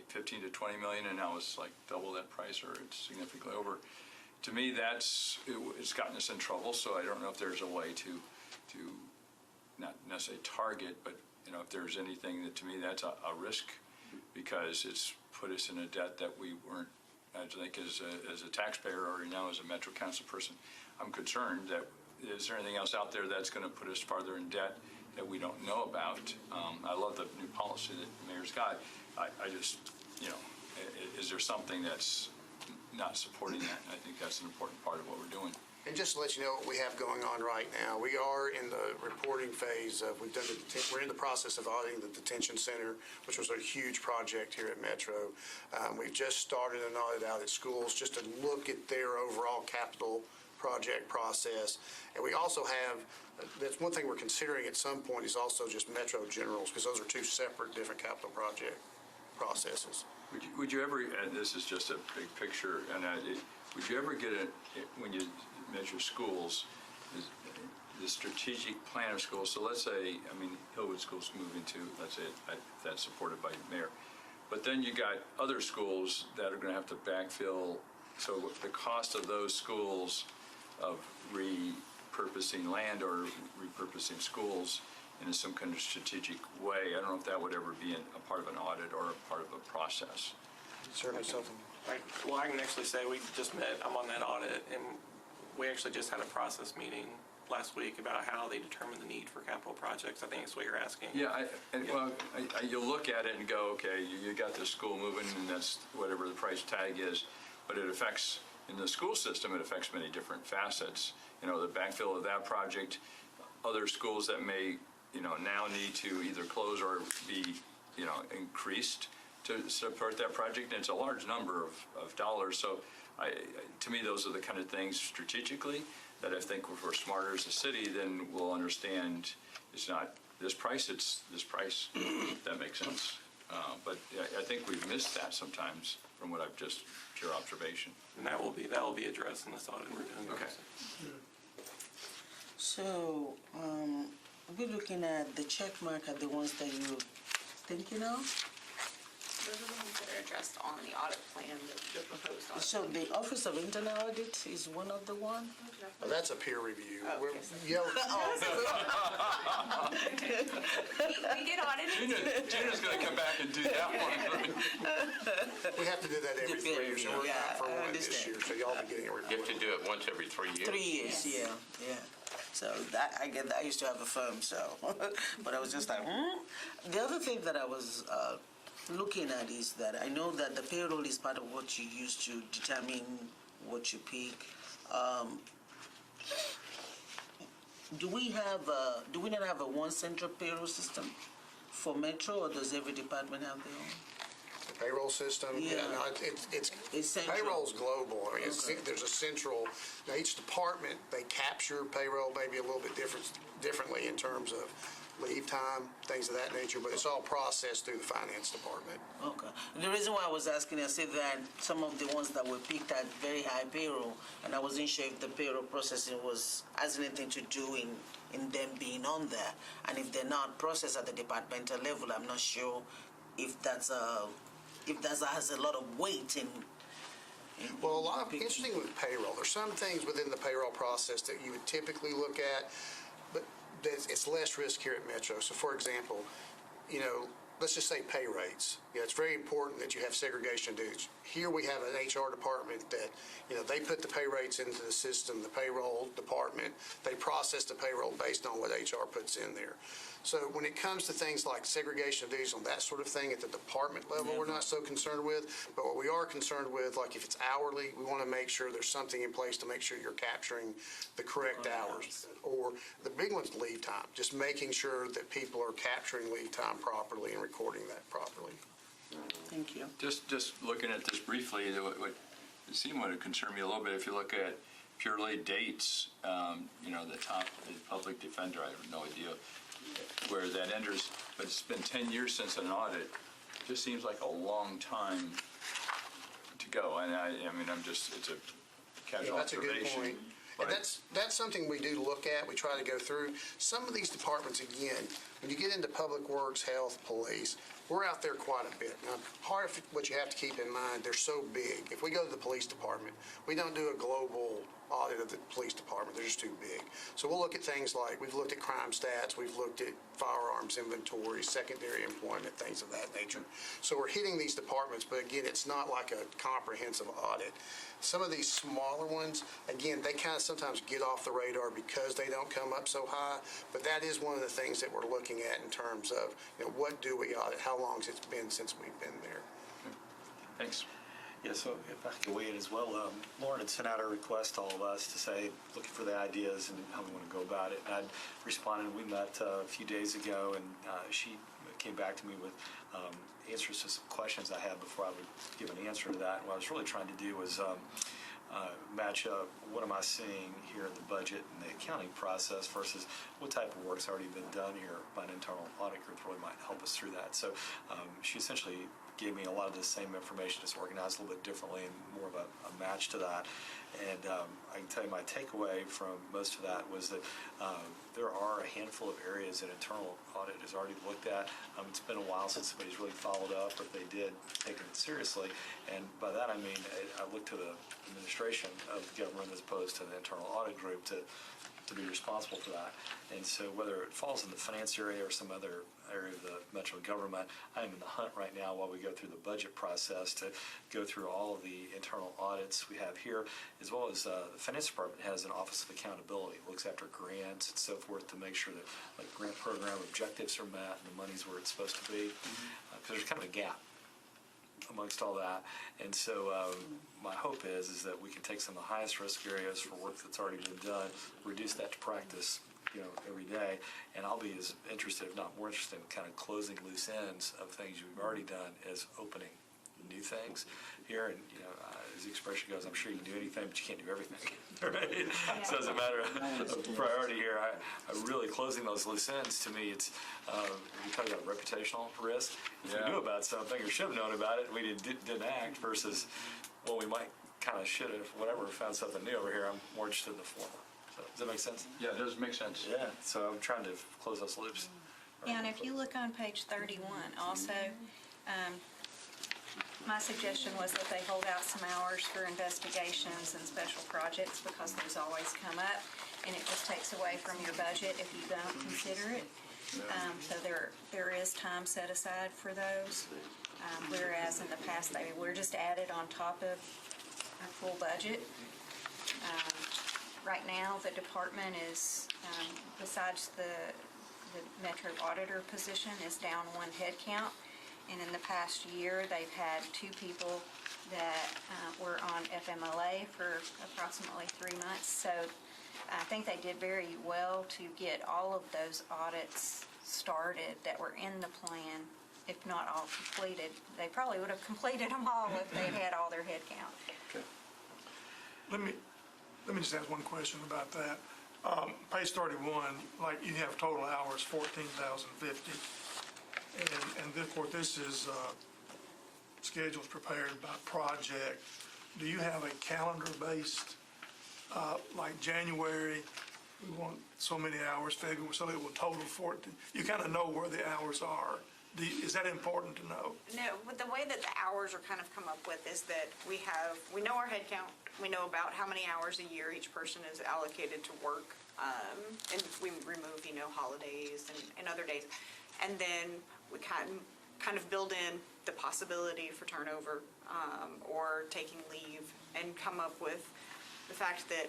15 to 20 million, and now it's like double that price, or it's significantly over. To me, it's gotten us in trouble. So I don't know if there's a way to not necessarily target, but if there's anything that, to me, that's a risk, because it's put us in a debt that we weren't. I think as a taxpayer, or now as a Metro Council person, I'm concerned that is there anything else out there that's going to put us farther in debt that we don't know about. I love the new policy that the mayor's got. I just, is there something that's not supporting that? And I think that's an important part of what we're doing. And just to let you know what we have going on right now, we are in the reporting phase of, we're in the process of auditing the detention center, which was a huge project here at Metro. We've just started an audit out at schools just to look at their overall capital project process. And we also have, that's one thing we're considering at some point, is also just Metro generals, because those are two separate different capital project processes. Would you ever, and this is just a big picture, and would you ever get when you measure schools, the strategic plan of schools? So let's say, Hillwood School's moving to, let's say, that's supported by the mayor. But then you got other schools that are going to have to backfill. So the cost of those schools of repurposing land or repurposing schools in some kind of strategic way. I don't know if that would ever be a part of an audit or a part of a process. Certainly something. Well, I can actually say we just met, I'm on that audit, and we actually just had a process meeting last week about how they determine the need for capital projects. I think that's what you're asking. Yeah, you'll look at it and go, okay, you got this school moving, and that's whatever the price tag is, but it affects, in the school system, it affects many different facets. The backfill of that project, other schools that may, now need to either close or be, increased to support that project, and it's a large number of dollars. So to me, those are the kind of things strategically that I think if we're smarter as a city, then we'll understand it's not this price, it's this price. That makes sense. But I think we've missed that sometimes from what I've just, pure observation. And that will be addressed in this audit we're doing. Okay. So, we're looking at the check mark at the ones that you're thinking of? Those are the ones that are addressed on the audit plan, the proposed audit. So the Office of Internal Audit is one of the one? Well, that's a peer review. Oh, We're- okay. yeah, We get audited. Gina's going to come back and do that one. we have to do that every 3 years, and we're Yeah, not for I one this understand. year, so y'all be getting a You report. have to do it once every 3 years. 3 years, yeah. So I get that. I used to have a firm, so, but I was just like, The other thing that I was looking at is that I know that the payroll is part of what you use to determine what you pick. Do we not have a one central payroll system for Metro, or does every department have their own? The payroll system, Yeah. no, It's it's central. payroll's global. I mean, Okay. there's a central, now each department, they capture payroll maybe a little bit differently in terms of leave time, things of that nature, but it's all processed through the finance department. Okay. The reason why I was asking, I said that some of the ones that were picked had very high payroll, and I wasn't sure if the payroll processing has anything to do in them being on there. And if they're not processed at the departmental level, I'm not sure if that has a lot of weight in. Well, interesting with payroll, there's some things within the payroll process that you would typically look at, but it's less risk here at Metro. So for example, let's just say pay rates. It's very important that you have segregation of duties. Here we have an HR department that, they put the pay rates into the system, the payroll department, they process the payroll based on what HR puts in there. So when it comes to things like segregation of duties on that sort of thing at the department level, we're not so concerned with. But what we are concerned with, like if it's hourly, we want to make sure there's something in place to make sure you're capturing the correct hours. Or the big one's leave time, just making sure that people are capturing leave time properly and recording that properly. Thank you. Just looking at this briefly, it would concern me a little bit if you look at purely dates, the public defender, I have no idea where that enters, but it's been 10 years since an audit. It just seems like a long time to go, and it's a casual That's a good observation. point. but- And that's something we do look at, we try to go through. Some of these departments, again, when you get into public works, health, police, we're out there quite a bit. Now, part of what you have to keep in mind, they're so big. If we go to the police department, we don't do a global audit of the police department. They're just too big. So we'll look at things like, we've looked at crime stats, we've looked at firearms inventory, secondary employment, things of that nature. So we're hitting these departments, but again, it's not like a comprehensive audit. Some of these smaller ones, again, they kind of sometimes get off the radar because they don't come up so high, but that is one of the things that we're looking at in terms of, what do we audit? How long has it been since we've been there? Thanks. Yeah, so if I could weigh in as well, Lauren had sent out a request to all of us to say, looking for the ideas and how we want to go about it. And I'd responded, we met a few days ago, and she came back to me with answers to some questions I had before I would give an answer to that. And what I was really trying to do was match up what am I seeing here in the budget and the accounting process versus what type of work's already been done here by an internal audit group really might help us through that. So she essentially gave me a lot of the same information, just organized a little bit differently and more of a match to that. And I can tell you my takeaway from most of that was that there are a handful of areas that internal audit has already looked at. It's been a while since somebody's really followed up, or if they did, taken it seriously. And by that I mean I look to the administration of the government as opposed to the internal audit group to to be responsible for that. And so whether it falls in the finance area or some other area of the Metro government, I'm in the hunt right now while we go through the budget process to go through all of the internal audits we have here, as well as the finance department has an Office of Accountability, looks after grants and so forth to make sure that like grant program objectives are met and the money's where it's supposed to be. Because there's kind of a gap amongst all that. And so my hope is that we can take some of the highest risk areas for work that's already been done, reduce that to practice, every day. And I'll be as interested, if not more interested, in kind of closing loose ends of things you've already done as opening new things here. And, as the expression goes, I'm sure you can do anything, but you can't do everything. Right? So it's a matter of priority here. I really closing those loose ends, to me, it's, we talk about reputational risk. If we knew about something or should have known about it, we didn't act versus, well, we might kind of should have, whatever, found something new over here. I'm more interested in the former. So, does that make sense? Yeah, it does make sense. Yeah, so I'm trying to close those loops. Yeah, and if you look on page 31 also, my suggestion was that they hold out some hours for investigations and special projects because those always come up, and it just takes away from your budget if you don't consider it. So there is time set aside for those, whereas in the past they were just added on top of our full budget. Right now, the department is, besides the Metro auditor position, is down one head count. And in the past year, they've had 2 people that were on FMLA for approximately 3 months. So I think they did very well to get all of those audits started that were in the plan, if not all completed. They probably would have completed them all if they had all their head count. Okay. Let me just ask one question about that. Page 31, like you have total hours 14,050. And of course, this is schedules prepared by project. Do you have a calendar-based, like January, we want so many hours, February, so it will total 14? You kind of know where the hours are. Is that important to know? No, but the way that the hours are kind of come up with is that we know our head count, we know about how many hours a year each person is allocated to work, and we remove, holidays and other days. And then we kind of build in the possibility for turnover or taking leave and come up with the fact that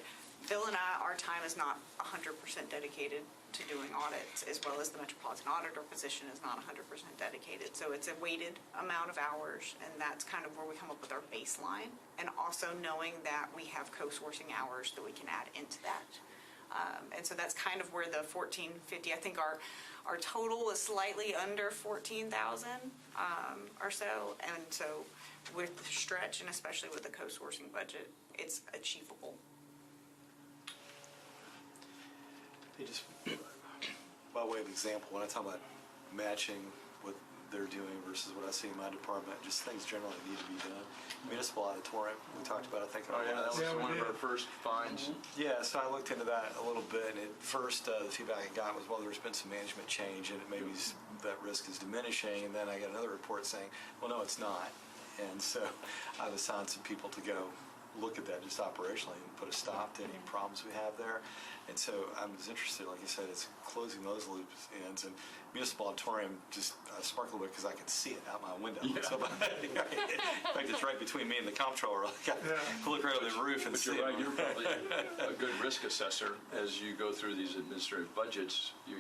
Bill and I, our time is not 100% dedicated to doing audits, as well as the Metropolitan Auditor position is not 100% dedicated. So it's a weighted amount of hours, and that's kind of where we come up with our baseline. And also knowing that we have co-sourcing hours that we can add into that. And so that's kind of where the 1450, I think our total is slightly under 14,000 or so. And so with the stretch, and especially with the co-sourcing budget, it's achievable. Just by way of example, when I talk about matching what they're doing versus what I see in my department, just things generally need to be done. Municipal auditorium, we talked about, I think. Oh, yeah, that was one of our first finds. Yeah, so I looked into that a little bit, and at first, the feedback I got was, well, there's been some management change, and maybe that risk is diminishing, and then I got another report saying, well, no, it's not. And so I've assigned some people to go look at that just operationally and put a stop to any problems we have there. And so I was interested, like you said, it's closing those loop ends. And municipal auditorium just sparkled a bit because I could see it out my window. Yeah. So, in fact, it's right between me and the comptroller. I look right over the roof and but see you're right, it. you're probably a good risk assessor. As you go through these administrative budgets, you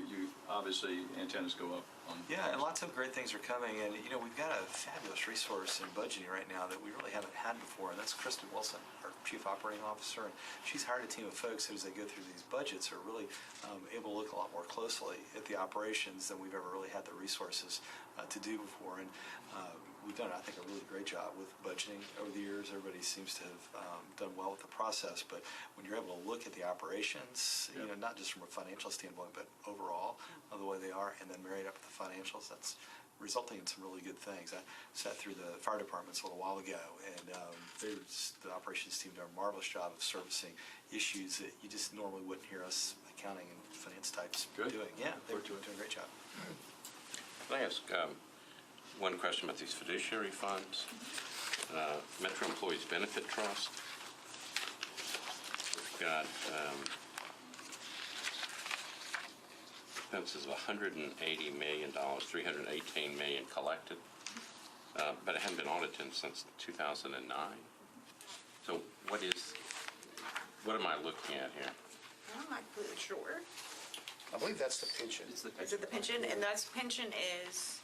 obviously antennas go up. Yeah, and lots of great things are coming. And, we've got a fabulous resource in budgeting right now that we really haven't had before, and that's Kristen Wilson, our Chief Operating Officer. And she's hired a team of folks who, as they go through these budgets, are really able to look a lot more closely at the operations than we've ever really had the resources to do before. And we've done, I think, a really great job with budgeting over the years. Everybody seems to have done well with the process. But when you're able to look at the operations, not just from a financial standpoint, but overall, the way they are, and then marry it up with the financials, that's resulting in some really good things. I sat through the fire departments a little while ago, and the operations team did a marvelous job of servicing issues that you just normally wouldn't hear us accounting and finance types doing. Yeah, they're doing a great job. Can I ask one question about these fiduciary funds? Metro Employees Benefit Trust. We've got expenses of $180 million, $318 million collected, but it hadn't been audited since 2009. So what am I looking at here? I'm not completely sure. I believe that's the pension. Is it the pension? And that's pension is,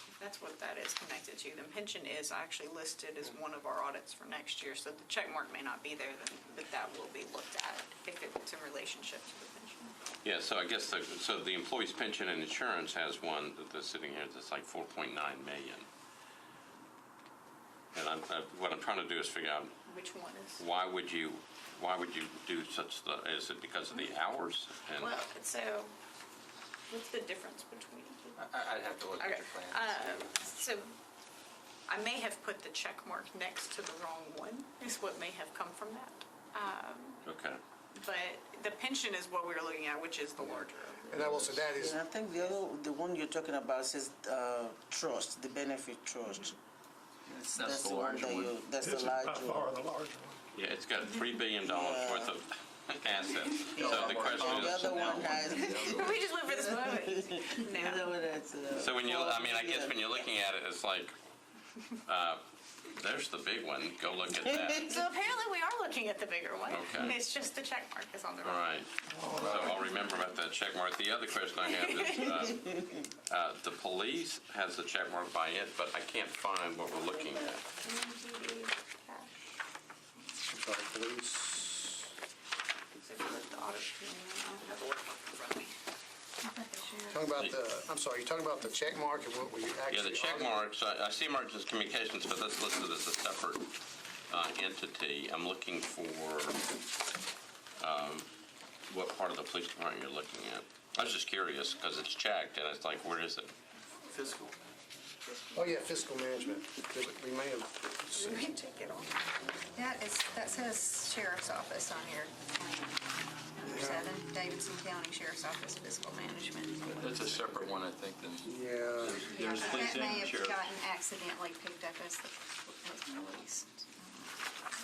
if that's what that is connected to, then pension is actually listed as one of our audits for next year. So the check mark may not be there, then, but that will be looked at if it's in relationship to the pension. Yeah, so I guess, so the employee's pension and insurance has one that's sitting here that's like 4.9 million. And what I'm trying to do is figure out, Which one is? why would you do such, is it because of the hours? And Well, so what's the difference between the two? I'd have to look at Okay. your plan. So I may have put the check mark next to the wrong one, is what may have come from that. Okay. But the pension is what we were looking at, which is the larger. And I will say that is, And I think the one you're talking about says trust, the benefit trust. That's the larger one. That's This the is by larger far one. the larger one. Yeah, it's got $3 billion Yeah. worth of assets. So the question The is, other one has. We just went for this moment. The other one has. so when you, I mean, I guess when you're looking at it, it's like, there's the big one, go look at that. So apparently we are looking at the bigger one. Okay. It's just the check mark is on the All right. right. So I'll remember about that check mark. The other question I have is, the police has the check mark by it, but I can't find what we're looking at. police. The audit opinion, I don't have the workbook in front of me. Talking about I'm sorry, you're talking about the check mark and what we actually. Yeah, the check audited? marks, I see emergency communications, but that's listed as a separate entity. I'm looking for what part of the police department you're looking at. I was just curious, because it's checked, and it's like, where is it? Fiscal. Oh, yeah, fiscal management. We may have. We can take it off. That says Sheriff's Office on your plan. Number 7, Davidson County Sheriff's Office Fiscal Management. That's a separate one, I think, than. Yeah. There's police That may and have sheriff. gotten accidentally picked up as the police.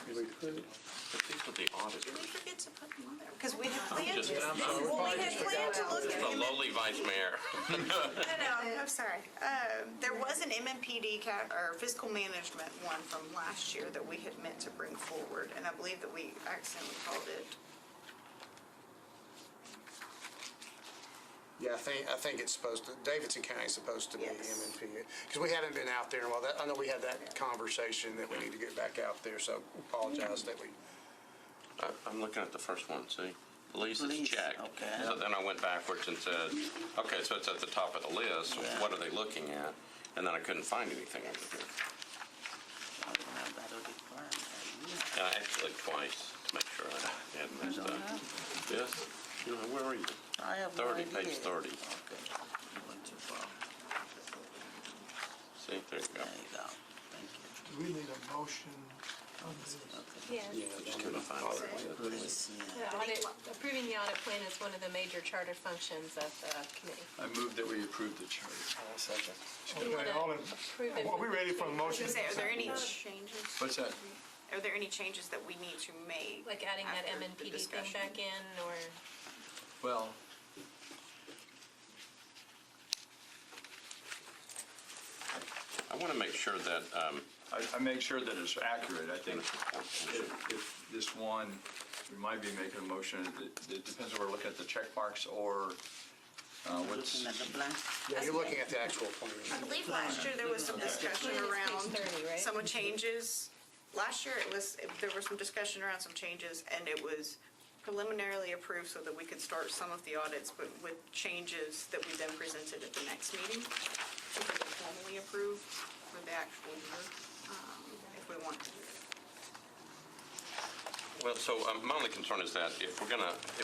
We could. But these are the auditors. Did we forget to put them on there? Because we had planned just- to. I'm sorry, Well, we we had just planned to look at The it. lowly vice mayor. No, I'm sorry. There was an MMPD or fiscal management one from last year that we had meant to bring forward, and I believe that we accidentally called it. Yeah, I think it's supposed to, Davidson County is supposed to be Yes. MNP. Because we haven't been out there in a while. I know we had that conversation that we need to get back out there, so apologize that we. I'm looking at the first one, see? Lease is Lease, checked. okay. So then I went backwards and said, okay, so it's at the top of the list. Yeah. What are they looking at? And then I couldn't find anything over here. I don't have that audit plan. And I actually looked twice to make sure I hadn't messed up. Yes? You know, where are you? I have no 30, idea. page 30. Okay. You went too far. See, there you go. There you go. Thank you. Do we need a motion on this? Yes. Just couldn't find it. Please, yeah. The audit, approving the audit plan is one of the major charter functions of the committee. I move that we approve the charter. Second. You Okay, wanna all in, approve it are we ready for the I was motion? gonna say, are there any changes? What's that? Are there any changes that we need to make? Like adding that after the MNPD thing discussion? back in, or? Well, I want to make sure that, I make sure that it's accurate. I think if this one, we might be making a motion, it depends if we're looking at the check marks or what's, Looking at the blank. Yeah, you're looking at the actual plan. I believe last year there was some discussion around Page 30, right? some changes. Last year there was some discussion around some changes, and it was preliminarily approved so that we could start some of the audits, but with changes that we then presented at the next meeting. We could formally approve for the actual year, if we want to. well, so my only concern is that if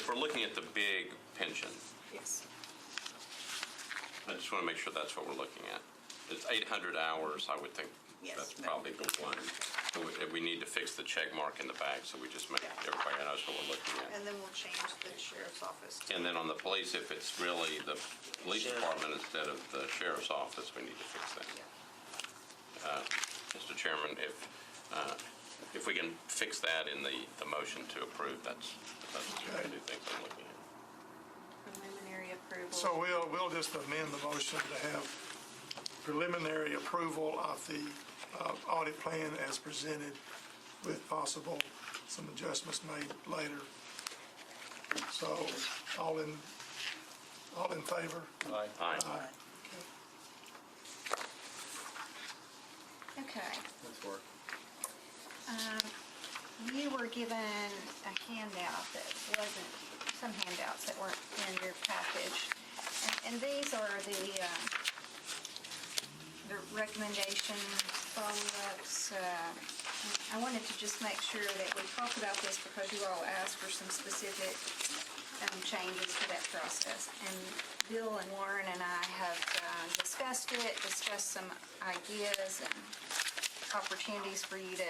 we're looking at the big pension, Yes. I just want to make sure that's what we're looking at. It's 800 hours, I would think Yes. that's probably the one. So we need to fix the check mark in the back, so we just make everybody knows what we're looking at. And then we'll change the sheriff's office. And then on the police, if it's really the police department instead of the sheriff's office, we need to fix that. Mr. Chairman, if we can fix that in the motion to approve, that's the two things I'm looking at. Preliminary approval approval. So we'll just amend the motion to have preliminary approval of the audit plan as presented with possible some adjustments made later. So all in favor? Aye. Aye. Okay. That's work. You were given a handout that wasn't, some handouts that weren't in your package. And these are the recommendation follow-ups. I wanted to just make sure that we talked about this because you all asked for some specific changes to that process. And Bill and Lauren and I have discussed some ideas and opportunities for you to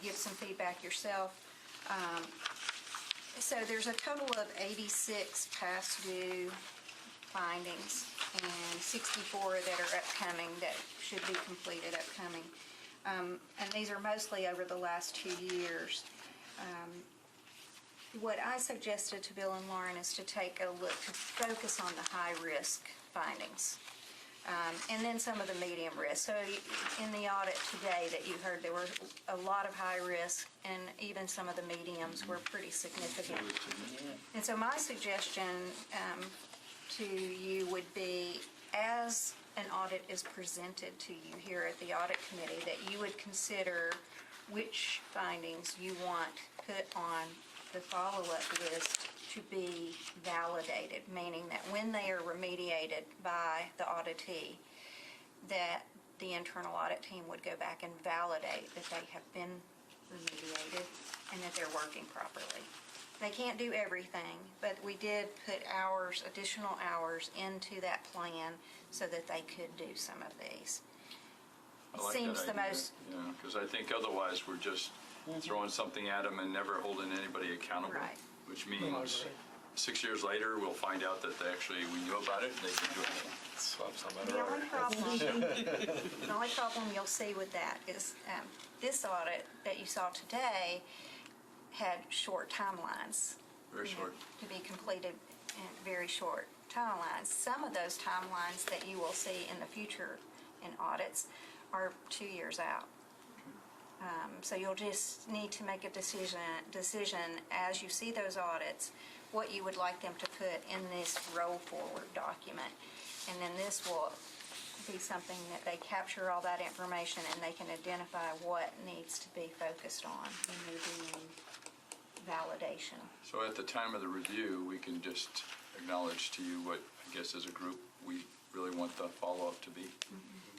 give some feedback yourself. So there's a total of 86 past due findings and 64 that are upcoming that should be completed upcoming. And these are mostly over the last 2 years. What I suggested to Bill and Lauren is to take a look, to focus on the high-risk findings. And then some of the medium risk. So in the audit today that you heard, there were a lot of high risk, and even some of the mediums were pretty significant. And so my suggestion to you would be, as an audit is presented to you here at the audit committee, that you would consider which findings you want put on the follow-up list to be validated, meaning that when they are remediated by the auditee, that the internal audit team would go back and validate that they have been remediated and that they're working properly. They can't do everything, but we did put additional hours into that plan so that they could do some of these. I like Seems that the idea. most. Yeah, because I think otherwise we're just throwing something at them and never holding anybody accountable. Right. Which means 6 years later, we'll find out that we knew about it and they didn't do anything. Swap some of The it only problem you'll see with that is this audit that you saw today had short timelines. Very short. To be completed in very short timelines. Some of those timelines that you will see in the future in audits are 2 years out. So you'll just need to make a decision as you see those audits, what you would like them to put in this roll forward document. And then this will be something that they capture all that information and they can identify what needs to be focused on when they're doing validation. So at the time of the review, we can just acknowledge to you what, I guess as a group, we really want the follow-up to be.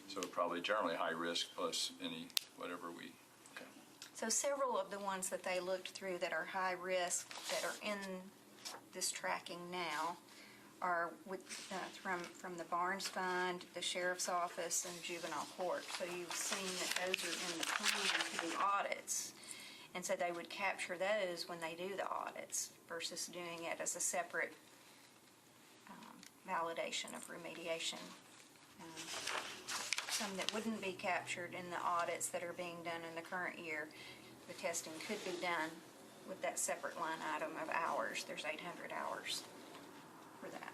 So probably generally high risk plus any, whatever we. So several of the ones that they looked through that are high risk, that are in this tracking now, are from the Barnes Fund, the Sheriff's Office, and Juvenile Court. So you've seen that those are in the plan to do audits. And so they would capture those when they do the audits versus doing it as a separate validation of remediation. Some that wouldn't be captured in the audits that are being done in the current year, the testing could be done with that separate line item of hours. There's 800 hours for that.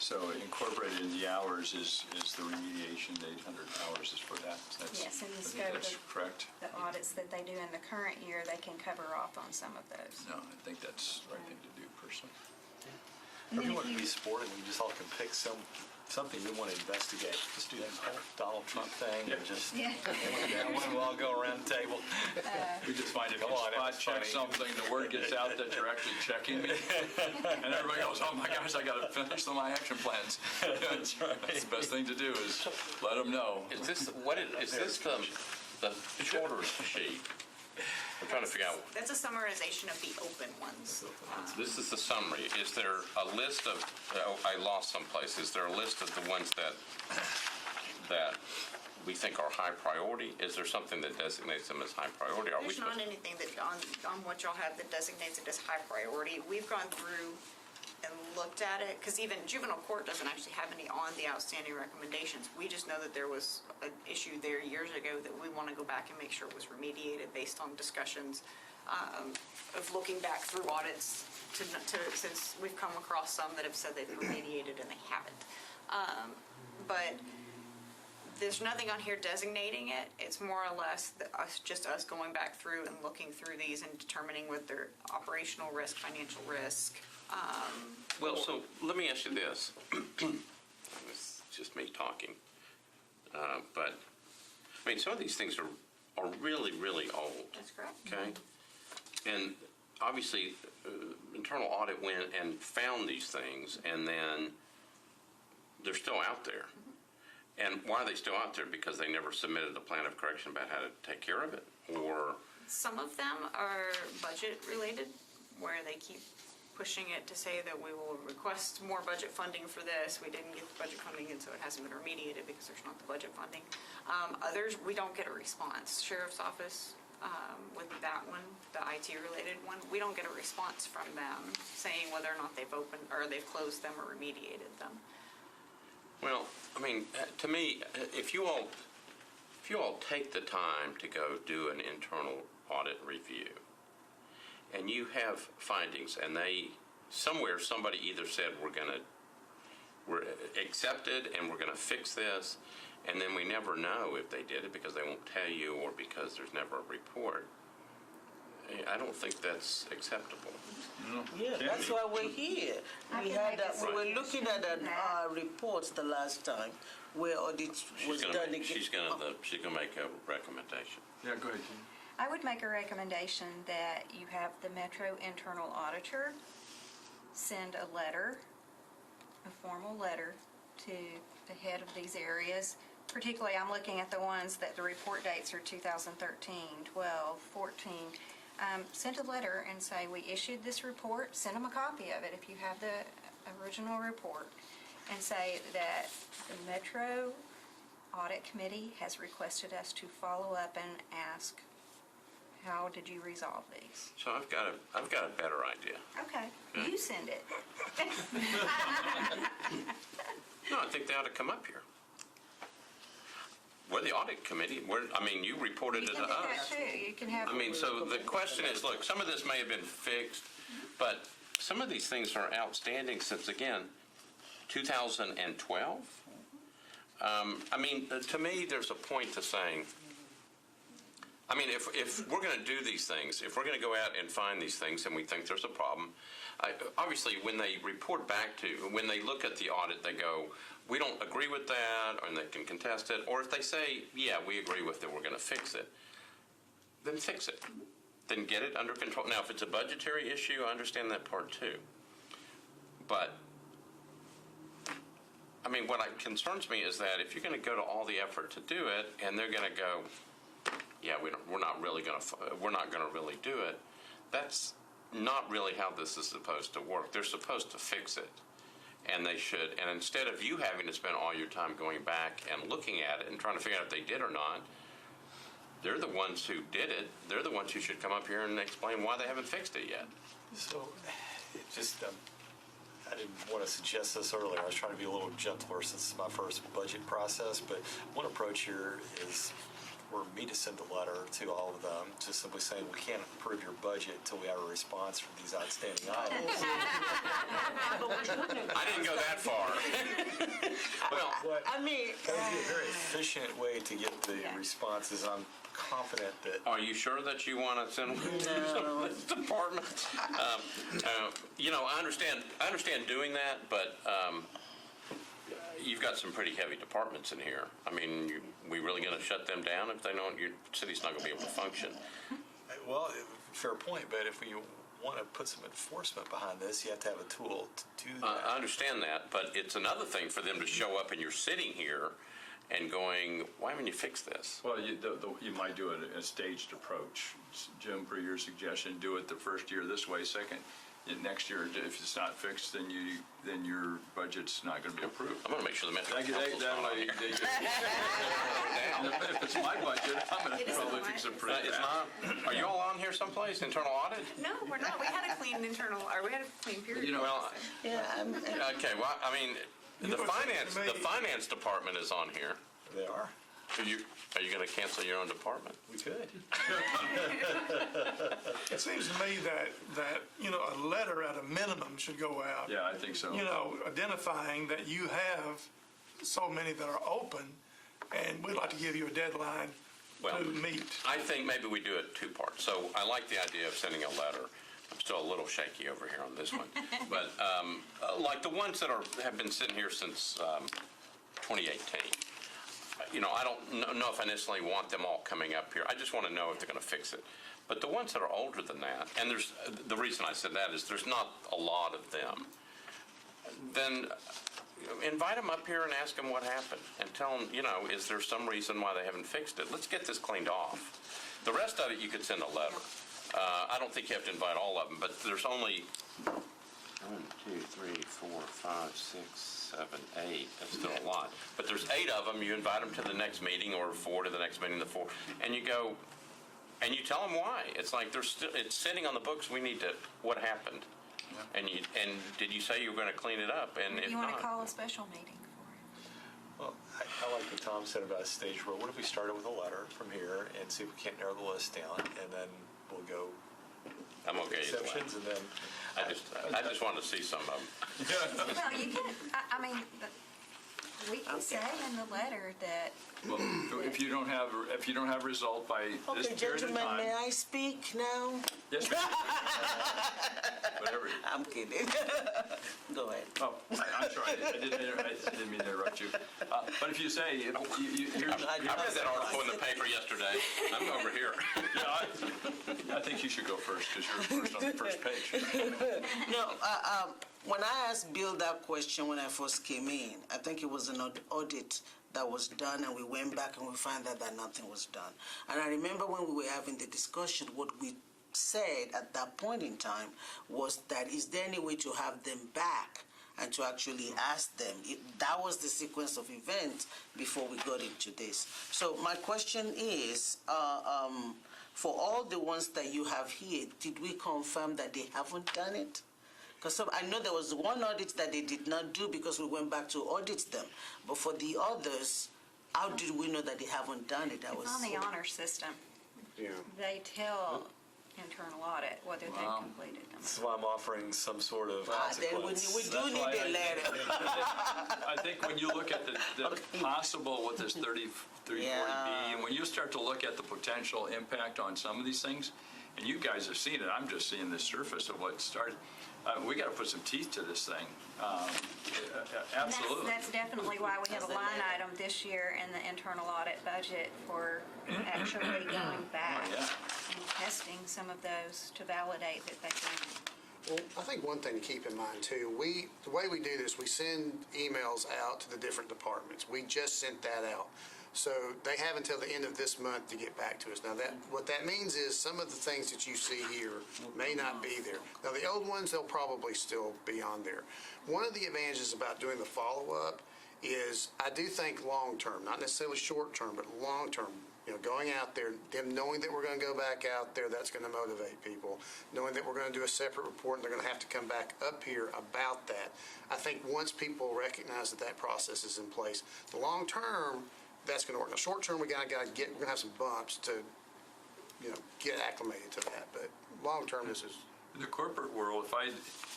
So incorporated in the hours is the remediation, the 800 hours is for that. Yes, in the I think scope that's of correct. the audits that they do in the current year, they can cover off on some of those. No, I think that's the right thing to do personally. And then Everyone if can you- be sporting. We just all can pick something we want to investigate. Just do that whole Donald Trump thing and just Yeah. that one. We'll all go around the table. We just find if you Come on, spot that's check funny. something, the word gets out that you're actually checking me. And everybody goes, oh my gosh, I got to finish my action plans. That's right. That's the best thing to do is let them know. Is this the shorter sheet? We're trying to figure out. That's a summarization of the open ones. This is the summary. Is there a list of? I lost someplace. Is there a list of the ones that we think are high priority? Is there something that designates them as high priority? Are we There's not anything that on what y'all have that designates it as high priority. We've gone through and looked at it, because even juvenile court doesn't actually have any on the outstanding recommendations. We just know that there was an issue there years ago that we want to go back and make sure it was remediated based on discussions of looking back through audits since we've come across some that have said they've remediated and they haven't. But there's nothing on here designating it. It's more or less just us going back through and looking through these and determining what their operational risk, financial risk. Well, so let me ask you this. It's just me talking. But, I mean, some of these things are really, really old. That's correct. Okay? And obviously, internal audit went and found these things, and then they're still out there. And why are they still out there? Because they never submitted a plan of correction about how to take care of it? Or Some of them are budget related, where they keep pushing it to say that we will request more budget funding for this. We didn't get the budget funding, and so it hasn't been remediated because there's not the budget funding. Others, we don't get a response. Sheriff's Office, with that one, the IT-related one, we don't get a response from them saying whether or not they've opened, or they've closed them or remediated them. well, I mean, to me, if you all take the time to go do an internal audit review, and you have findings, and somebody either said we're accepted and we're gonna fix this, and then we never know if they did it because they won't tell you or because there's never a report. I don't think that's acceptable. Yeah, that's why we're here. We were looking at reports the last time where audit was done again. She's gonna make a recommendation. Yeah, go ahead, Jean. I would make a recommendation that you have the Metro Internal Auditor send a letter, a formal letter, to the head of these areas. Particularly, I'm looking at the ones that the report dates are 2013, 12, 14. Send a letter and say, we issued this report, send them a copy of it if you have the original report, and say that the Metro Audit Committee has requested us to follow up and ask, how did you resolve these? So I've got a better idea. Okay, you send it. No, I think they ought to come up here. We're the audit committee. You reported it to us. You can do that too. You can have. I mean, so the question is, look, some of this may have been fixed, but some of these things are outstanding since, again, 2012. To me, there's a point to saying, if we're going to do these things, if we're going to go out and find these things and we think there's a problem, obviously when they report back when they look at the audit, they go, we don't agree with that, and they can contest it. Or if they say, yeah, we agree with it, we're going to fix it, then fix it. Then get it under control. Now, if it's a budgetary issue, I understand that part too. But, what concerns me is that if you're going to go to all the effort to do it, and they're going to go, yeah, we're not going to really do it, that's not really how this is supposed to work. They're supposed to fix it. And they should, and instead of you having to spend all your time going back and looking at it and trying to figure out if they did or not, they're the ones who did it. They're the ones who should come up here and explain why they haven't fixed it yet. So, I didn't want to suggest this earlier. I was trying to be a little gentler since it's my first budget process, but one approach here is for me to send a letter to all of them, just simply saying we can't approve your budget until we have a response from these outstanding items. I didn't go that far. Well, that would be a very efficient way to get the responses. I'm confident that. Are you sure that you want to send one to some of this department? I understand doing that, but you've got some pretty heavy departments in here. We really going to shut them down if they don't? Your city's not going to be able to function. Well, fair point, but if we want to put some enforcement behind this, you have to have a tool to do that. I understand that, but it's another thing for them to show up and you're sitting here and going, why haven't you fixed this? Well, you might do it a staged approach. Jim, per your suggestion, do it the first year this way. Second, next year, if it's not fixed, then your budget's not going to be approved. I'm going to make sure the Metro That Council's not on way, here. and if it's my budget, I'm going to probably fix it pretty It's fast. not, are you all on here someplace, internal audit? No, we're not. We had a clean period. You know, Well, Yeah, okay, well, I mean, You know, the finance department is on here. They are. Are you going to cancel your own department? We could. It seems to me that, you know, a letter at a minimum should go out. yeah, I think so. You know, identifying that you have so many that are open, and we'd like to give you a deadline Well, to meet. I think maybe we do it two parts. So I like the idea of sending a letter. I'm still a little shaky over here on this one. But like the ones that have been sitting here since 2018, you know, I don't know if I necessarily want them all coming up here. I just want to know if they're going to fix it. But the ones that are older than that, and the reason I said that is there's not a lot of them, then invite them up here and ask them what happened and tell them, you know, is there some reason why they haven't fixed it? Let's get this cleaned off. The rest of it, you could send a letter. I don't think you have to invite all of them, but there's only 1, 2, 3, 4, 5, 6, 7, 8. That's still a lot. But there's 8 of them. You invite them to the next meeting, or 4 to the next meeting, and you go, and you tell them why. It's like it's sitting on the books. We need to. What happened? And did you say you were going to clean it up? And if You want not, to call a special meeting for Well, I like what Tom said about a stage roll. What if we started with a letter from here and see if we can't narrow the list down, and then we'll go I'm okay either way. exceptions, and then I just wanted to see some of them. it. Well, you can, I mean, we can say in the letter that, Well, if you don't have result by this okay, period of gentlemen, time. may I speak now? Yes, whatever. I'm kidding. Go ahead. Oh, I'm sorry, I didn't mean to interrupt you. But if you say, here's, I read that article in the paper yesterday. I'm over here. yeah, I think you should go first because you're first on the first page. No, when I asked Bill that question when I first came in, I think it was an audit that was done, and we went back and we found out that nothing was done. And I remember when we were having the discussion, what we said at that point in time was that is there any way to have them back and to actually ask them? That was the sequence of events before we got into this. So my question is, for all the ones that you have here, did we confirm that they haven't done it? Because I know there was one audit that they did not do because we went back to audit them. But for the others, how did we know that they haven't done it? it's on the honor system. Yeah. They tell internal audit whether they've completed them. this is why I'm offering some sort of Then we consequence. do need a letter. I think when you look at the possible with this 3040B, Yeah. and when you start to look at the potential impact on some of these things, and you guys have seen it, I'm just seeing the surface of what started. We got to put some teeth to this thing. Absolutely. That's definitely why we have a line item this year in the internal audit budget for actually going back Oh, yeah. and testing some of those to validate that they can. Well, I think one thing to keep in mind too, the way we do this, we send emails out to the different departments. We just sent that out. So they have until the end of this month to get back to us. Now what that means is some of the things that you see here may not be there. Now the old ones, they'll probably still be on there. One of the advantages about doing the follow-up is I do think long-term, not necessarily short-term, but long-term, you know, going out there, them knowing that we're going to go back out there, that's going to motivate people. Knowing that we're going to do a separate report and they're going to have to come back up here about that. I think once people recognize that process is in place, the long-term, that's going to work. Now, short-term, we're going to have some bumps to, you know, get acclimated to that. But long-term, this is. In the corporate world, if I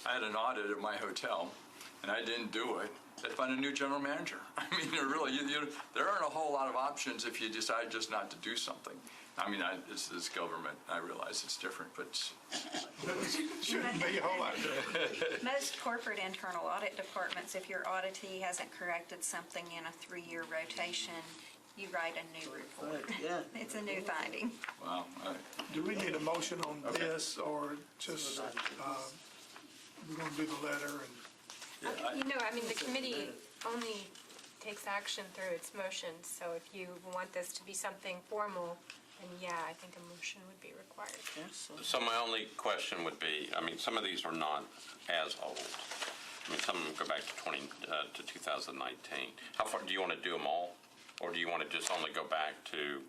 had an audit at my hotel and I didn't do it, I'd find a new general manager. I mean, there aren't a whole lot of options if you decide just not to do something. I mean, this is government. I realize it's different, but Shouldn't be a whole lot. Most corporate internal audit departments, if your auditee hasn't corrected something in a 3-year rotation, you write a new report. Yeah. It's a new finding. wow. Do we need a motion on this, or just, we're going to do the letter and? You know, I mean, the committee only takes action through its motions. So if you want this to be something formal, then yeah, I think a motion would be required. So my only question would be, I mean, some of these are not as old. I mean, some of them go back to 2019. How far, do you want to do them all? Or do you want to just only go back to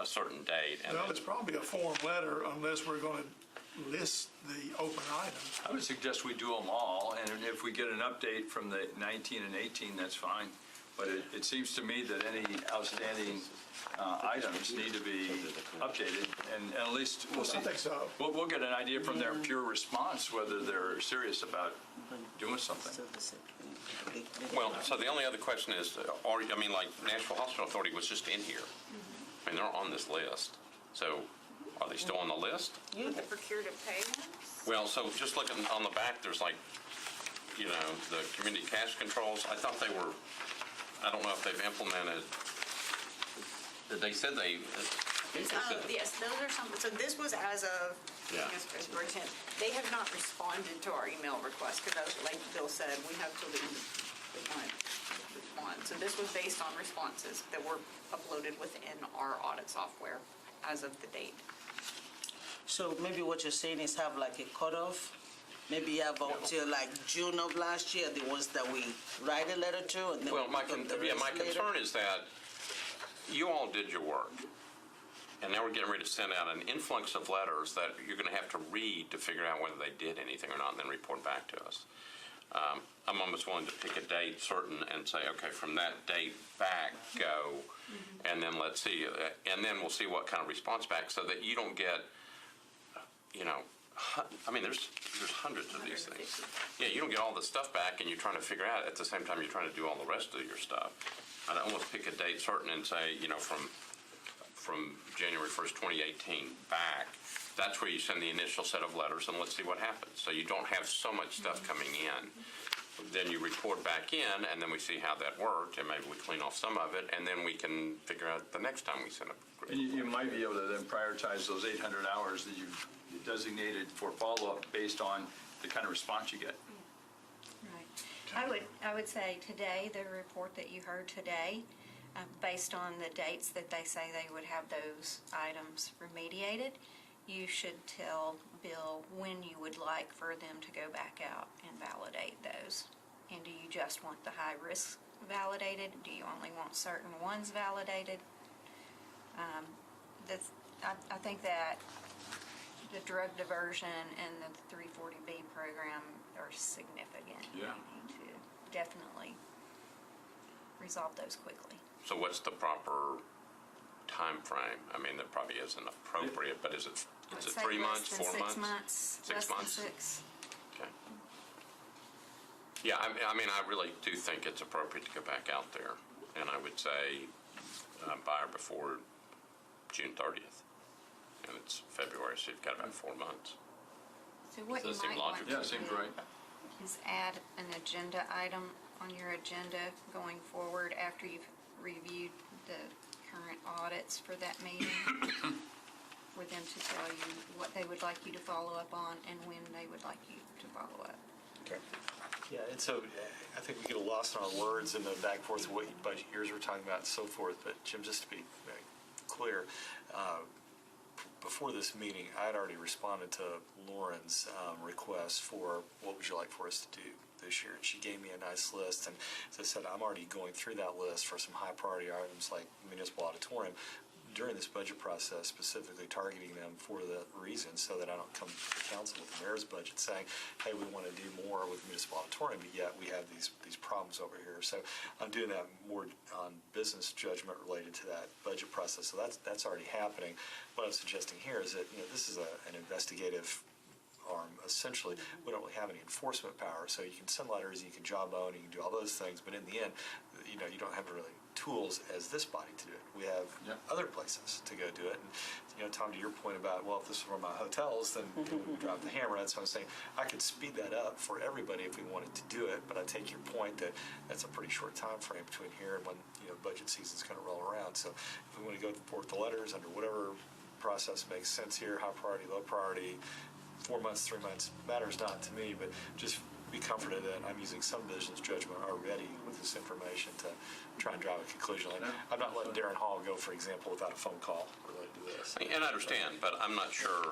a certain date? And Well, then- it's probably a form letter unless we're going to list the open items. I would suggest we do them all, and if we get an update from the 19 and 18, that's fine. But it seems to me that any outstanding items need to be updated, and at least we'll see. I think so. We'll get an idea from their pure response whether they're serious about doing something. Well, so the only other question is, I mean, like Nashville Hospital Authority was just in here. I mean, they're on this list. So are they still on the list? The procure to pay ones? Well, so just looking on the back, there's like, you know, the community cash controls. I thought they were, I don't know if they've implemented, they said they. Yes, those are some, so this was as of, Yeah. I guess, February 10th. They have not responded to our email request, because like Bill said, we have to leave the one respond. So this was based on responses that were uploaded within our audit software as of the date. So maybe what you're saying is have like a cutoff? Maybe you have up till like June of last year, the ones that we write a letter to, and then Well, we my pick up the rest later? concern is that you all did your work, and now we're getting ready to send out an influx of letters that you're going to have to read to figure out whether they did anything or not, and then report back to us. I'm almost willing to pick a date certain and say, okay, from that date back, go, and then let's see, and then we'll see what kind of response back, so that you don't get, you know, I mean, there's hundreds of these things. Yeah, you don't get all the stuff back, and you're trying to figure out at the same time you're trying to do all the rest of your stuff. I'd almost pick a date certain and say, you know, from January 1st, 2018 back, that's where you send the initial set of letters, and let's see what happens. So you don't have so much stuff coming in. Then you report back in, and then we see how that worked, and maybe we clean off some of it, and then we can figure out the next time we send a group. And you might be able to then prioritize those 800 hours that you've designated for follow-up based on the kind of response you get. Right. I would say today, the report that you heard today, based on the dates that they say they would have those items remediated, you should tell Bill when you would like for them to go back out and validate those. And do you just want the high risk validated? Do you only want certain ones validated? I think that the drug diversion and the 340B program are significant. Yeah. We need to definitely resolve those quickly. So what's the proper time frame? I mean, that probably isn't appropriate, but is it I'd 3 say months, less than 4 6 months? months. 6 Less than months? 6. Okay. Yeah, I mean, I really do think it's appropriate to go back out there, and I would say by or before June 30th. And it's February, so you've got about 4 months. So what you Does that seem might want logical? Yeah, to seems do right. is add an agenda item on your agenda going forward after you've reviewed the current audits for that meeting, for them to tell you what they would like you to follow up on and when they would like you to follow up. Okay. Yeah, and so I think we get lost in our words and the back and forth of what budget years we're talking about and so forth. But Jim, just to be very clear, before this meeting, I had already responded to Lauren's request for what would you like for us to do this year. And she gave me a nice list. And as I said, I'm already going through that list for some high priority items like municipal auditorium during this budget process, specifically targeting them for the reason so that I don't come to the council with the mayor's budget saying, hey, we want to do more with municipal auditorium, but yet we have these problems over here. So I'm doing that more on business judgment related to that budget process. So that's already happening. What I'm suggesting here is that, you know, this is an investigative arm. Essentially, we don't really have any enforcement power. So you can send letters, you can jawbone, you can do all those things, but in the end, you know, you don't have really tools as this body to do it. We have other places to go do it. And, you know, Tom, to your point about, well, if this were my hotels, then we would drop the hammer. That's what I'm saying. I could speed that up for everybody if we wanted to do it, but I take your point that that's a pretty short time frame between here and when, you know, budget season's going to roll around. So if we want to go forth the letters under whatever process makes sense here, high priority, low priority, 4 months, 3 months, matters not to me, but just be comforted that I'm using some business judgment already with this information to try and drive a conclusion. Like, I'm not letting Darren Hall go, for example, without a phone call related to this. And I understand, but I'm not sure,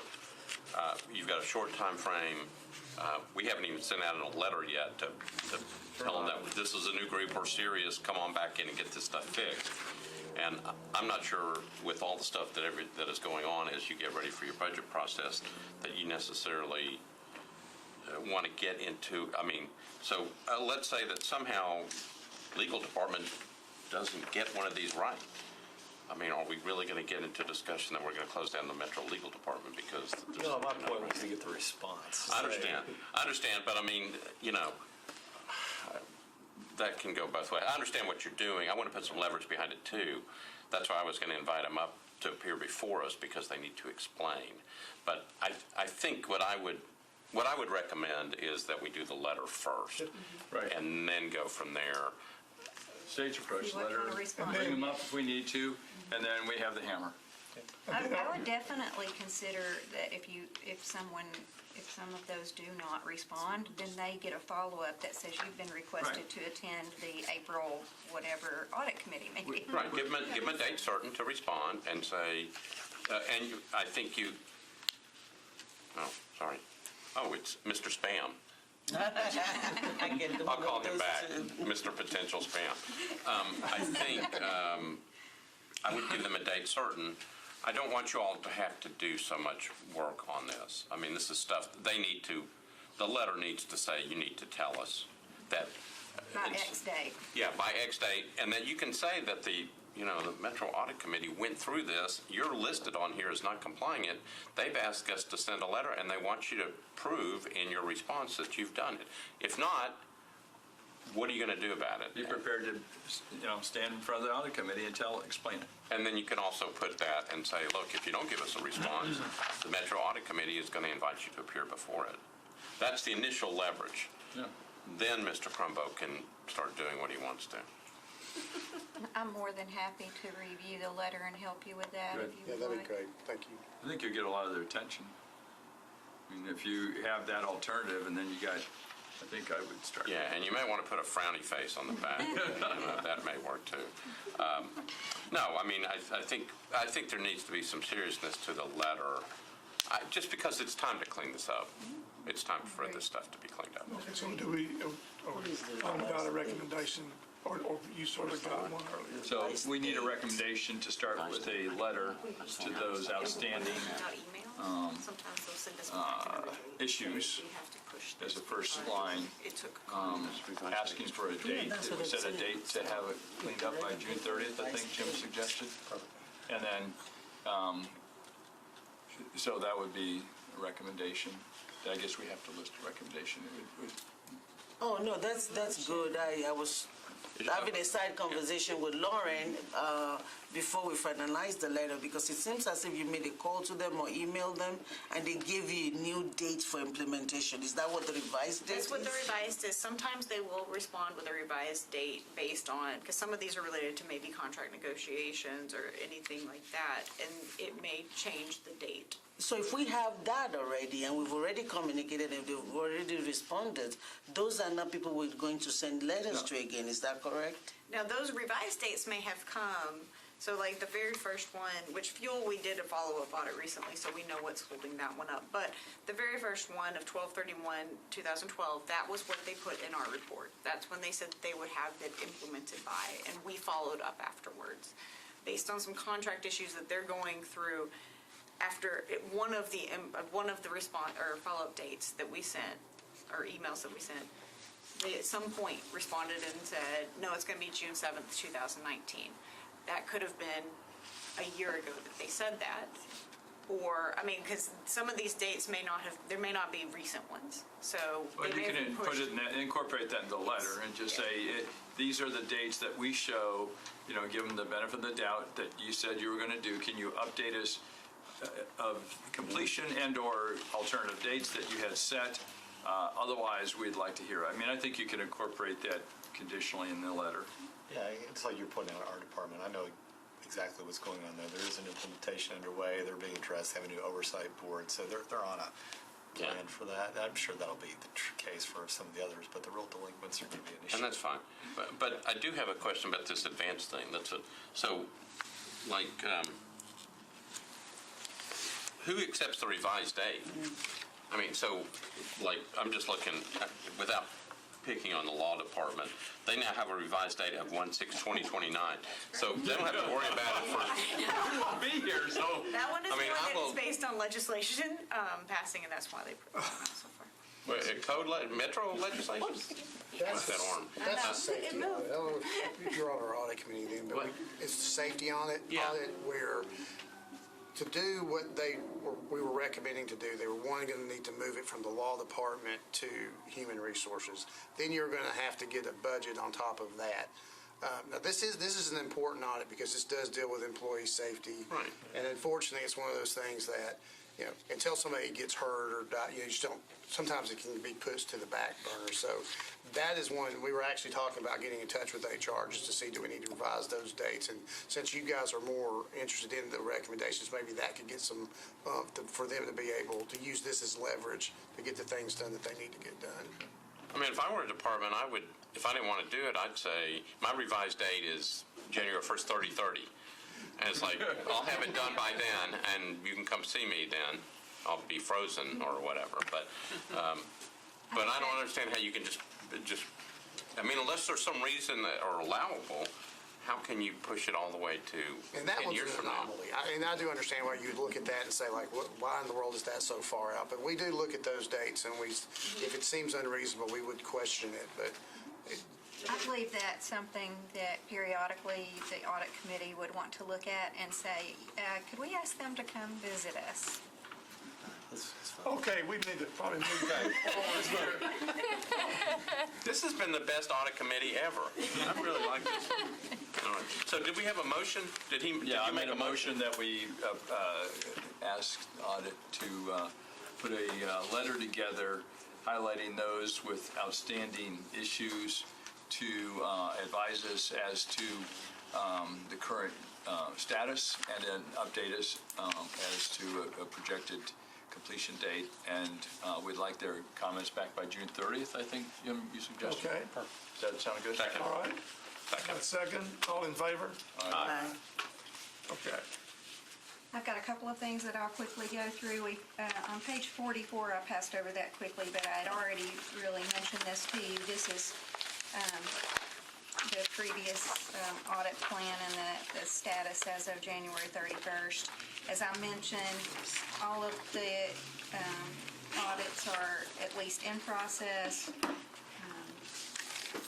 you've got a short time frame. We haven't even sent out a letter yet to tell them that this is a new group, we're serious, come on back in and get this stuff fixed. And I'm not sure with all the stuff that is going on as you get ready for your budget process that you necessarily want to get into. I mean, so let's say that somehow legal department doesn't get one of these right. I mean, are we really going to get into discussion that we're going to close down the Metro Legal Department because? No, my point was to get the response. I understand, but I mean, that can go both ways. I understand what you're doing. I want to put some leverage behind it too. That's why I was going to invite them up to appear before us because they need to explain. But I think what I would recommend is that we do the letter first, Right. and then go from there. Stage approach See what letter, kind of response. bring them up if we need to, and then we have the hammer. I would definitely consider that if some of those do not respond, then they get a follow-up that says you've been requested Right. to attend the April whatever audit committee meeting. Right, give them a date certain to respond and say, I think you, oh, sorry. Oh, it's Mr. Spam. I'll call him back, Mr. Potential Spam. I think I would give them a date certain. I don't want you all to have to do so much work on this. I mean, this is stuff the letter needs to say, you need to tell us that. By X date. Yeah, by X date, and then you can say that the Metro Audit Committee went through this. You're listed on here as not complying it. They've asked us to send a letter, and they want you to prove in your response that you've done it. If not, what are you going to do about it? Be prepared to, stand in front of the audit committee and explain it. And then you can also put that and say, look, if you don't give us a response, the Metro Audit Committee is going to invite you to appear before it. That's the initial leverage. Yeah. Then Mr. Crumbo can start doing what he wants to. I'm more than happy to review the letter and help you with that Good. if you Yeah, would that'd like. be great. Thank you. I think you'll get a lot of their attention. I mean, if you have that alternative, and then I think I would start. Yeah, and you may want to put a frowny face on the back. That may work too. No, I mean, I think there needs to be some seriousness to the letter, just because it's time to clean this up. It's time for this stuff to be cleaned up. Okay, so do we, about a recommendation, or you sort of got one earlier? So we need a recommendation to start with a letter to those outstanding Without email, sometimes they'll send us back to the issues we have to push as this a first button. line, It took asking for a date. that's what We it set a said. date to have it cleaned up by June 30th, I think Jim suggested. And then, so that would be a recommendation. I guess we have to list a recommendation. Oh, no, that's good. I was having a side conversation with Lauren before we finalized the letter, because it seems as if you made a call to them or emailed them and they gave you a new date for implementation. Is that what the revised date is? That's what the revised is. Sometimes they will respond with a revised date based on, because some of these are related to maybe contract negotiations or anything like that, and it may change the date. So if we have that already and we've already communicated and they've already responded, those are not people we're going to send letters to again. Is that correct? Now, those revised dates may have come, so like the very first one, which fuel, we did a follow-up audit recently, so we know what's holding that one up. But the very first one of 12/31/2012, that was what they put in our report. That's when they said that they would have it implemented by, and we followed up afterwards. Based on some contract issues that they're going through, after one of the response or follow-up dates that we sent, or emails that we sent, they at some point responded and said, no, it's going to be June 7th, 2019. That could have been a year ago that they said that. Or, I mean, because some of these dates may not be recent ones. So But they you may can have put pushed. it, incorporate that in the letter and just say, these are the dates that we show, give them the benefit of the doubt that you said you were going to do. Can you update us of completion and/or alternative dates that you had set? Otherwise, we'd like to hear. I mean, I think you can incorporate that conditionally in the letter. Yeah, it's like you're pointing out our department. I know exactly what's going on there. There is an implementation underway. They're being addressed, have a new oversight board. So they're on a Yeah. plan for that. I'm sure that'll be the case for some of the others, but the real delinquents are going to be an issue. And that's fine. But I do have a question about this advance thing. So, like, who accepts the revised date? I mean, so, like, I'm just looking, without picking on the law department, they now have a revised date of 1/6/2029. So they don't have to worry about it for, we won't be here, so. That one is I mean, one I that is will- based on legislation passing, and that's why they put it on so far. Metro legislation? What's that arm? That's know. the safety It audit. I don't know if you're on our audit committee then, but What? it's the safety audit, Yeah. where to do what we were recommending to do, they were going to need to move it from the law department to human resources. Then you're going to have to get a budget on top of that. Now, this is an important audit because this does deal with employee safety. Right. And unfortunately, it's one of those things that, until somebody gets hurt or die, you just don't, sometimes it can be pushed to the back burner. So that is one, we were actually talking about getting in touch with HR just to see, do we need to revise those dates? And since you guys are more interested in the recommendations, maybe that could get some, for them to be able to use this as leverage to get the things done that they need to get done. I mean, if I were a department, if I didn't want to do it, I'd say, my revised date is January 1st, 30/30. And it's like, I'll have it done by then, and you can come see me then. I'll be frozen or whatever, but I don't understand how you can just, I mean, unless there's some reason that are allowable, how can you push it all the way to And that 10 one's years an from now? anomaly. I do understand why you'd look at that and say, like, why in the world is that so far out? But we do look at those dates, and if it seems unreasonable, we would question it. But I believe that's something that periodically the audit committee would want to look at and say, could we ask them to come visit us? That's fine. Okay, we need to probably move back. This has been the best audit committee ever. I really like this. All right. So did we have a motion? Did you made a motion that we ask Audit to put a letter together highlighting those with outstanding issues to advise us as to the current status and then update us as to a projected completion date. And we'd like their comments back by June 30th, I think you suggested. Okay. Does that sound good? Second. All right. Second, all in favor? Aye. Okay. I've got a couple of things that I'll quickly go through. On page 44, I passed over that quickly, but I had already really mentioned this to you. This is the previous audit plan and the status as of January 31st. As I mentioned, all of the audits are at least in process.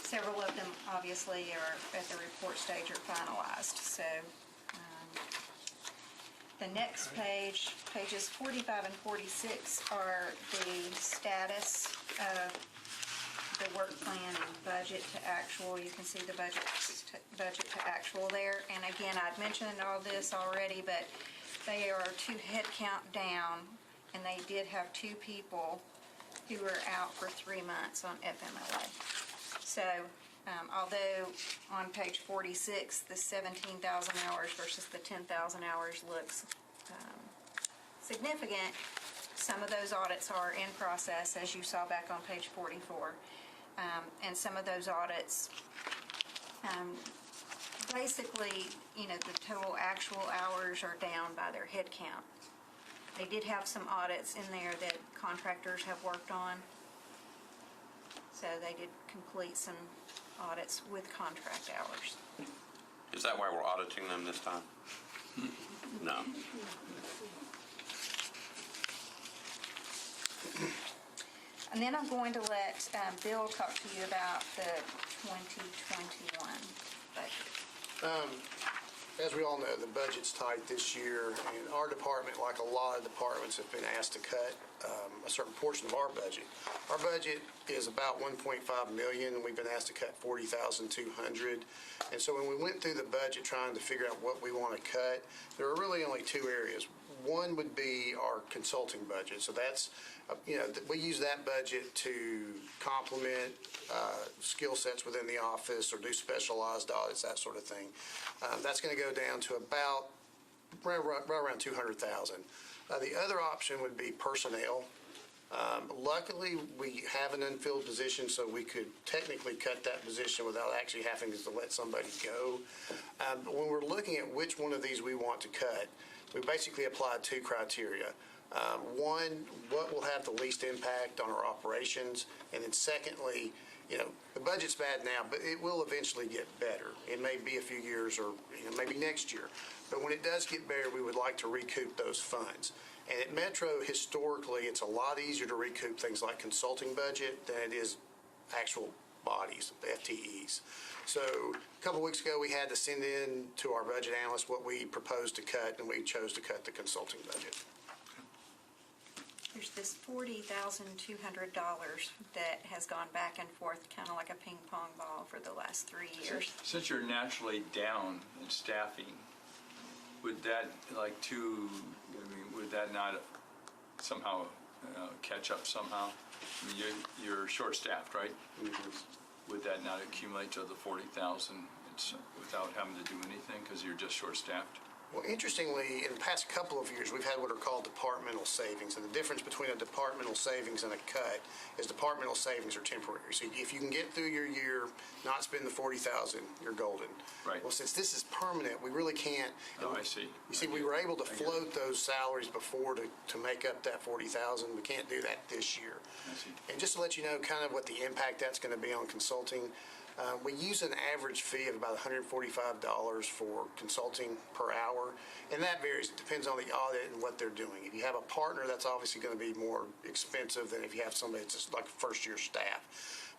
Several of them, obviously, are at the report stage or finalized. So the next page, pages 45 and 46, are the status of the work plan and budget to actual. You can see the budget to actual there. And again, I'd mentioned all this already, but they are 2 headcount down, and they did have 2 people who were out for 3 months on FMLA. So, although on page 46, the 17,000 hours versus the 10,000 hours looks significant, some of those audits are in process, as you saw back on page 44. And some of those audits, basically, the total actual hours are down by their head count. They did have some audits in there that contractors have worked on. So they did complete some audits with contract hours. Is that why we're auditing them this time? No. And then I'm going to let Bill talk to you about the 2021 budget. As we all know, the budget's tight this year, and our department, like a lot of departments, have been asked to cut a certain portion of our budget. Our budget is about $1.5 million, and we've been asked to cut $40,200. And so when we went through the budget trying to figure out what we want to cut, there are really only 2 areas. One would be our consulting budget. So that's, we use that budget to complement skill sets within the office or do specialized audits, that sort of thing. That's going to go down to about right around $200,000. The other option would be personnel. Luckily, we have an unfilled position, so we could technically cut that position without actually having to let somebody go. But when we're looking at which one of these we want to cut, we basically applied two criteria. One, what will have the least impact on our operations? And then secondly, the budget's bad now, but it will eventually get better. It may be a few years or maybe next year. But when it does get better, we would like to recoup those funds. And at Metro, historically, it's a lot easier to recoup things like consulting budget than it is actual bodies, the FTEs. So a couple weeks ago, we had to send in to our budget analyst what we proposed to cut, and we chose to cut the consulting budget. There's this $40,200 that has gone back and forth, kind of like a ping pong ball for the last 3 years. Since you're naturally down in staffing, would that would that not somehow catch up somehow? I mean, you're short-staffed, right? Would that not accumulate to the 40,000 without having to do anything because you're just short-staffed? Well, interestingly, in the past couple of years, we've had what are called departmental savings. And the difference between a departmental savings and a cut is departmental savings are temporary. So if you can get through your year, not spend the $40,000, you're golden. Right. Well, since this is permanent, we really can't. Oh, I see. You see, we were able to float those salaries before to make up that $40,000. We can't do that this year. I see. And just to let you know kind of what the impact that's going to be on consulting, we use an average fee of about $145 for consulting per hour, and that varies. It depends on the audit and what they're doing. If you have a partner, that's obviously going to be more expensive than if you have somebody that's just like first-year staff.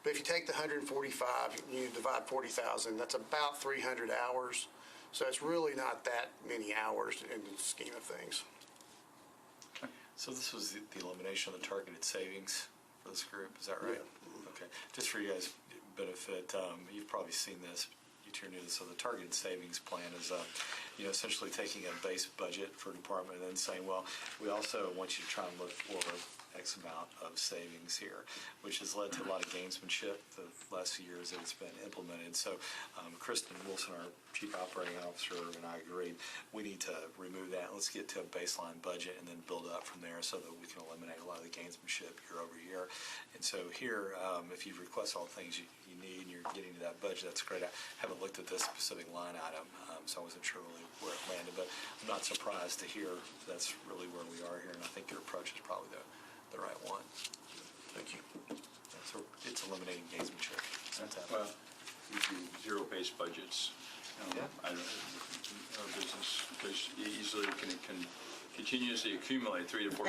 But if you take the 145, you divide 40,000, that's about 300 hours. So it's really not that many hours in the scheme of things. So this was the elimination of the targeted savings for this group, is that right? Yeah. Okay. Just for you guys' benefit, you've probably seen this, you tune into this. So the targeted savings plan is, essentially taking a base budget for a department and then saying, well, we also want you to try and look for X amount of savings here, which has led to a lot of gamesmanship the last few years that it's been implemented. So Kristen Wilson, our Chief Operating Officer, and I agreed we need to remove that. Let's get to a baseline budget and then build up from there so that we can eliminate a lot of the gamesmanship year over year. And so here, if you request all the things you need and you're getting to that budget, that's great. I haven't looked at this specific line item, so I wasn't sure really where it landed, but I'm not surprised to hear that's really where we are here, and I think your approach is probably the right one. Thank you. So it's eliminating gamesmanship. Well, we do zero-based budgets. Yeah. Our business, because you easily can continuously accumulate 3 to 4%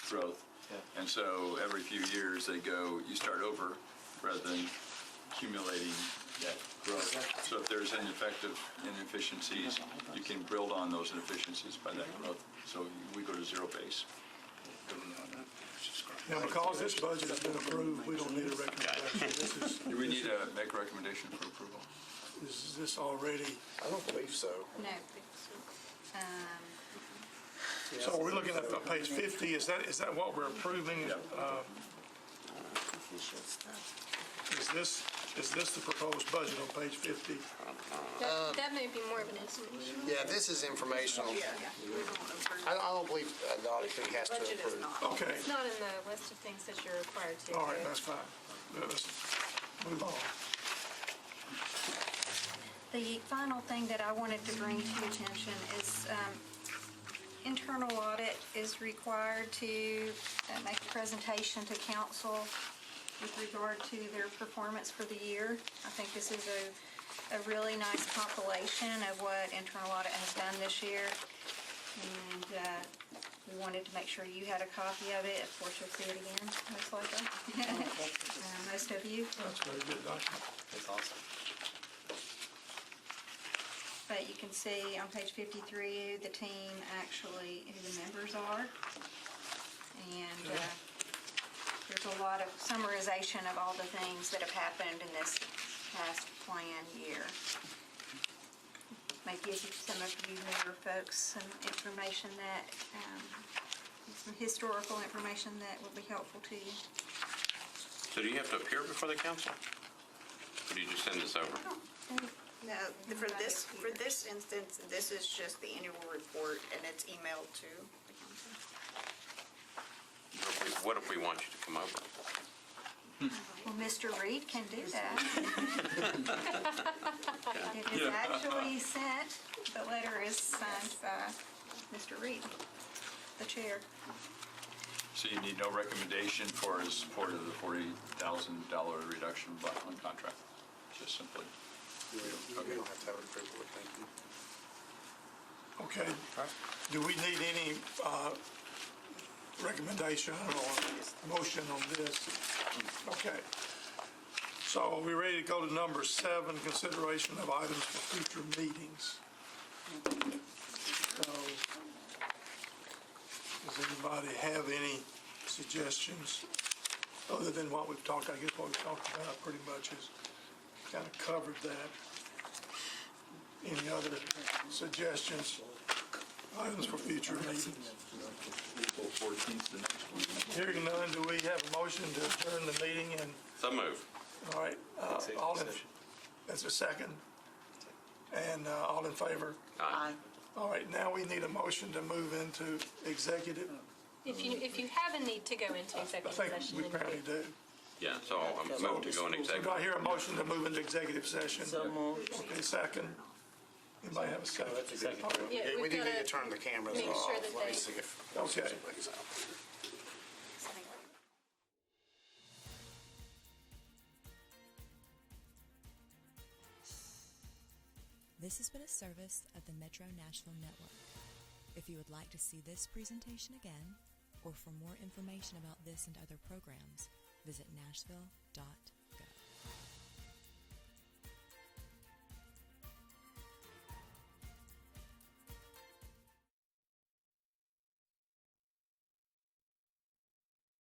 growth. Yeah. And so every few years you start over rather than accumulating that growth. So if there's inefficiencies, you can build on those inefficiencies by that growth. So we go to zero base. Now, because this budget has been approved, we don't need a recommendation. Do we need to make a recommendation for approval? Is this already, I don't believe so. No. so are we looking at page 50? Is that what we're approving? Is this the proposed budget on page 50? That may be more of an estimation. Yeah, this is informational. I don't believe the audit committee has to approve. Okay, It's not in the list of things that you're required to. all right, that's fine. Let's move on. The final thing that I wanted to bring to your attention is internal audit is required to make a presentation to council with regard to their performance for the year. I think this is a really nice compilation of what internal audit has done this year. And we wanted to make sure you had a copy of it. Of course, you'll see it again, most likely. Most of you. That's a very good document. That's awesome. But you can see on page 53, the team actually, who the members are. And there's a lot of summarization of all the things that have happened in this past plan year. Might give some of you newer folks some information that, some historical information that will be helpful to you. So do you have to appear before the council? Or do you just send this over? No, for this instance, this is just the annual report, and it's emailed to the council. what if we want you to come over? Well, Mr. Reed can do that. It is actually sent, the letter is signed by Mr. Reed, the chair. So you need no recommendation for his support of the $40,000 reduction on contract? Just simply? We don't have to have it approval, thank you. Okay. Do we need any recommendation or motion on this? Okay. So are we ready to go to number 7, consideration of items for future meetings? So, does anybody have any suggestions other than what we've talked? I guess what we've talked about pretty much has kind of covered that. Any other suggestions, items for future meetings? April 14th, the next one. Hearing none, do we have a motion to adjourn the meeting? And So move. all right, all in, that's a second. And all in favor? Aye. All right, now we need a motion to move into executive. If you have a need to go into I executive think session, we then apparently do. Yeah, so I'm moving to go in So do executive. I hear a motion to move into executive session? So moved. Okay, second. Anybody have a second? All right. yeah, We we've do got need to to turn the cameras make off. sure that Let me they- see if. Okay. This has been a service of the Metro Nashville Network. If you would like to see this presentation again, or for more information about this and other programs, visit nashville.org.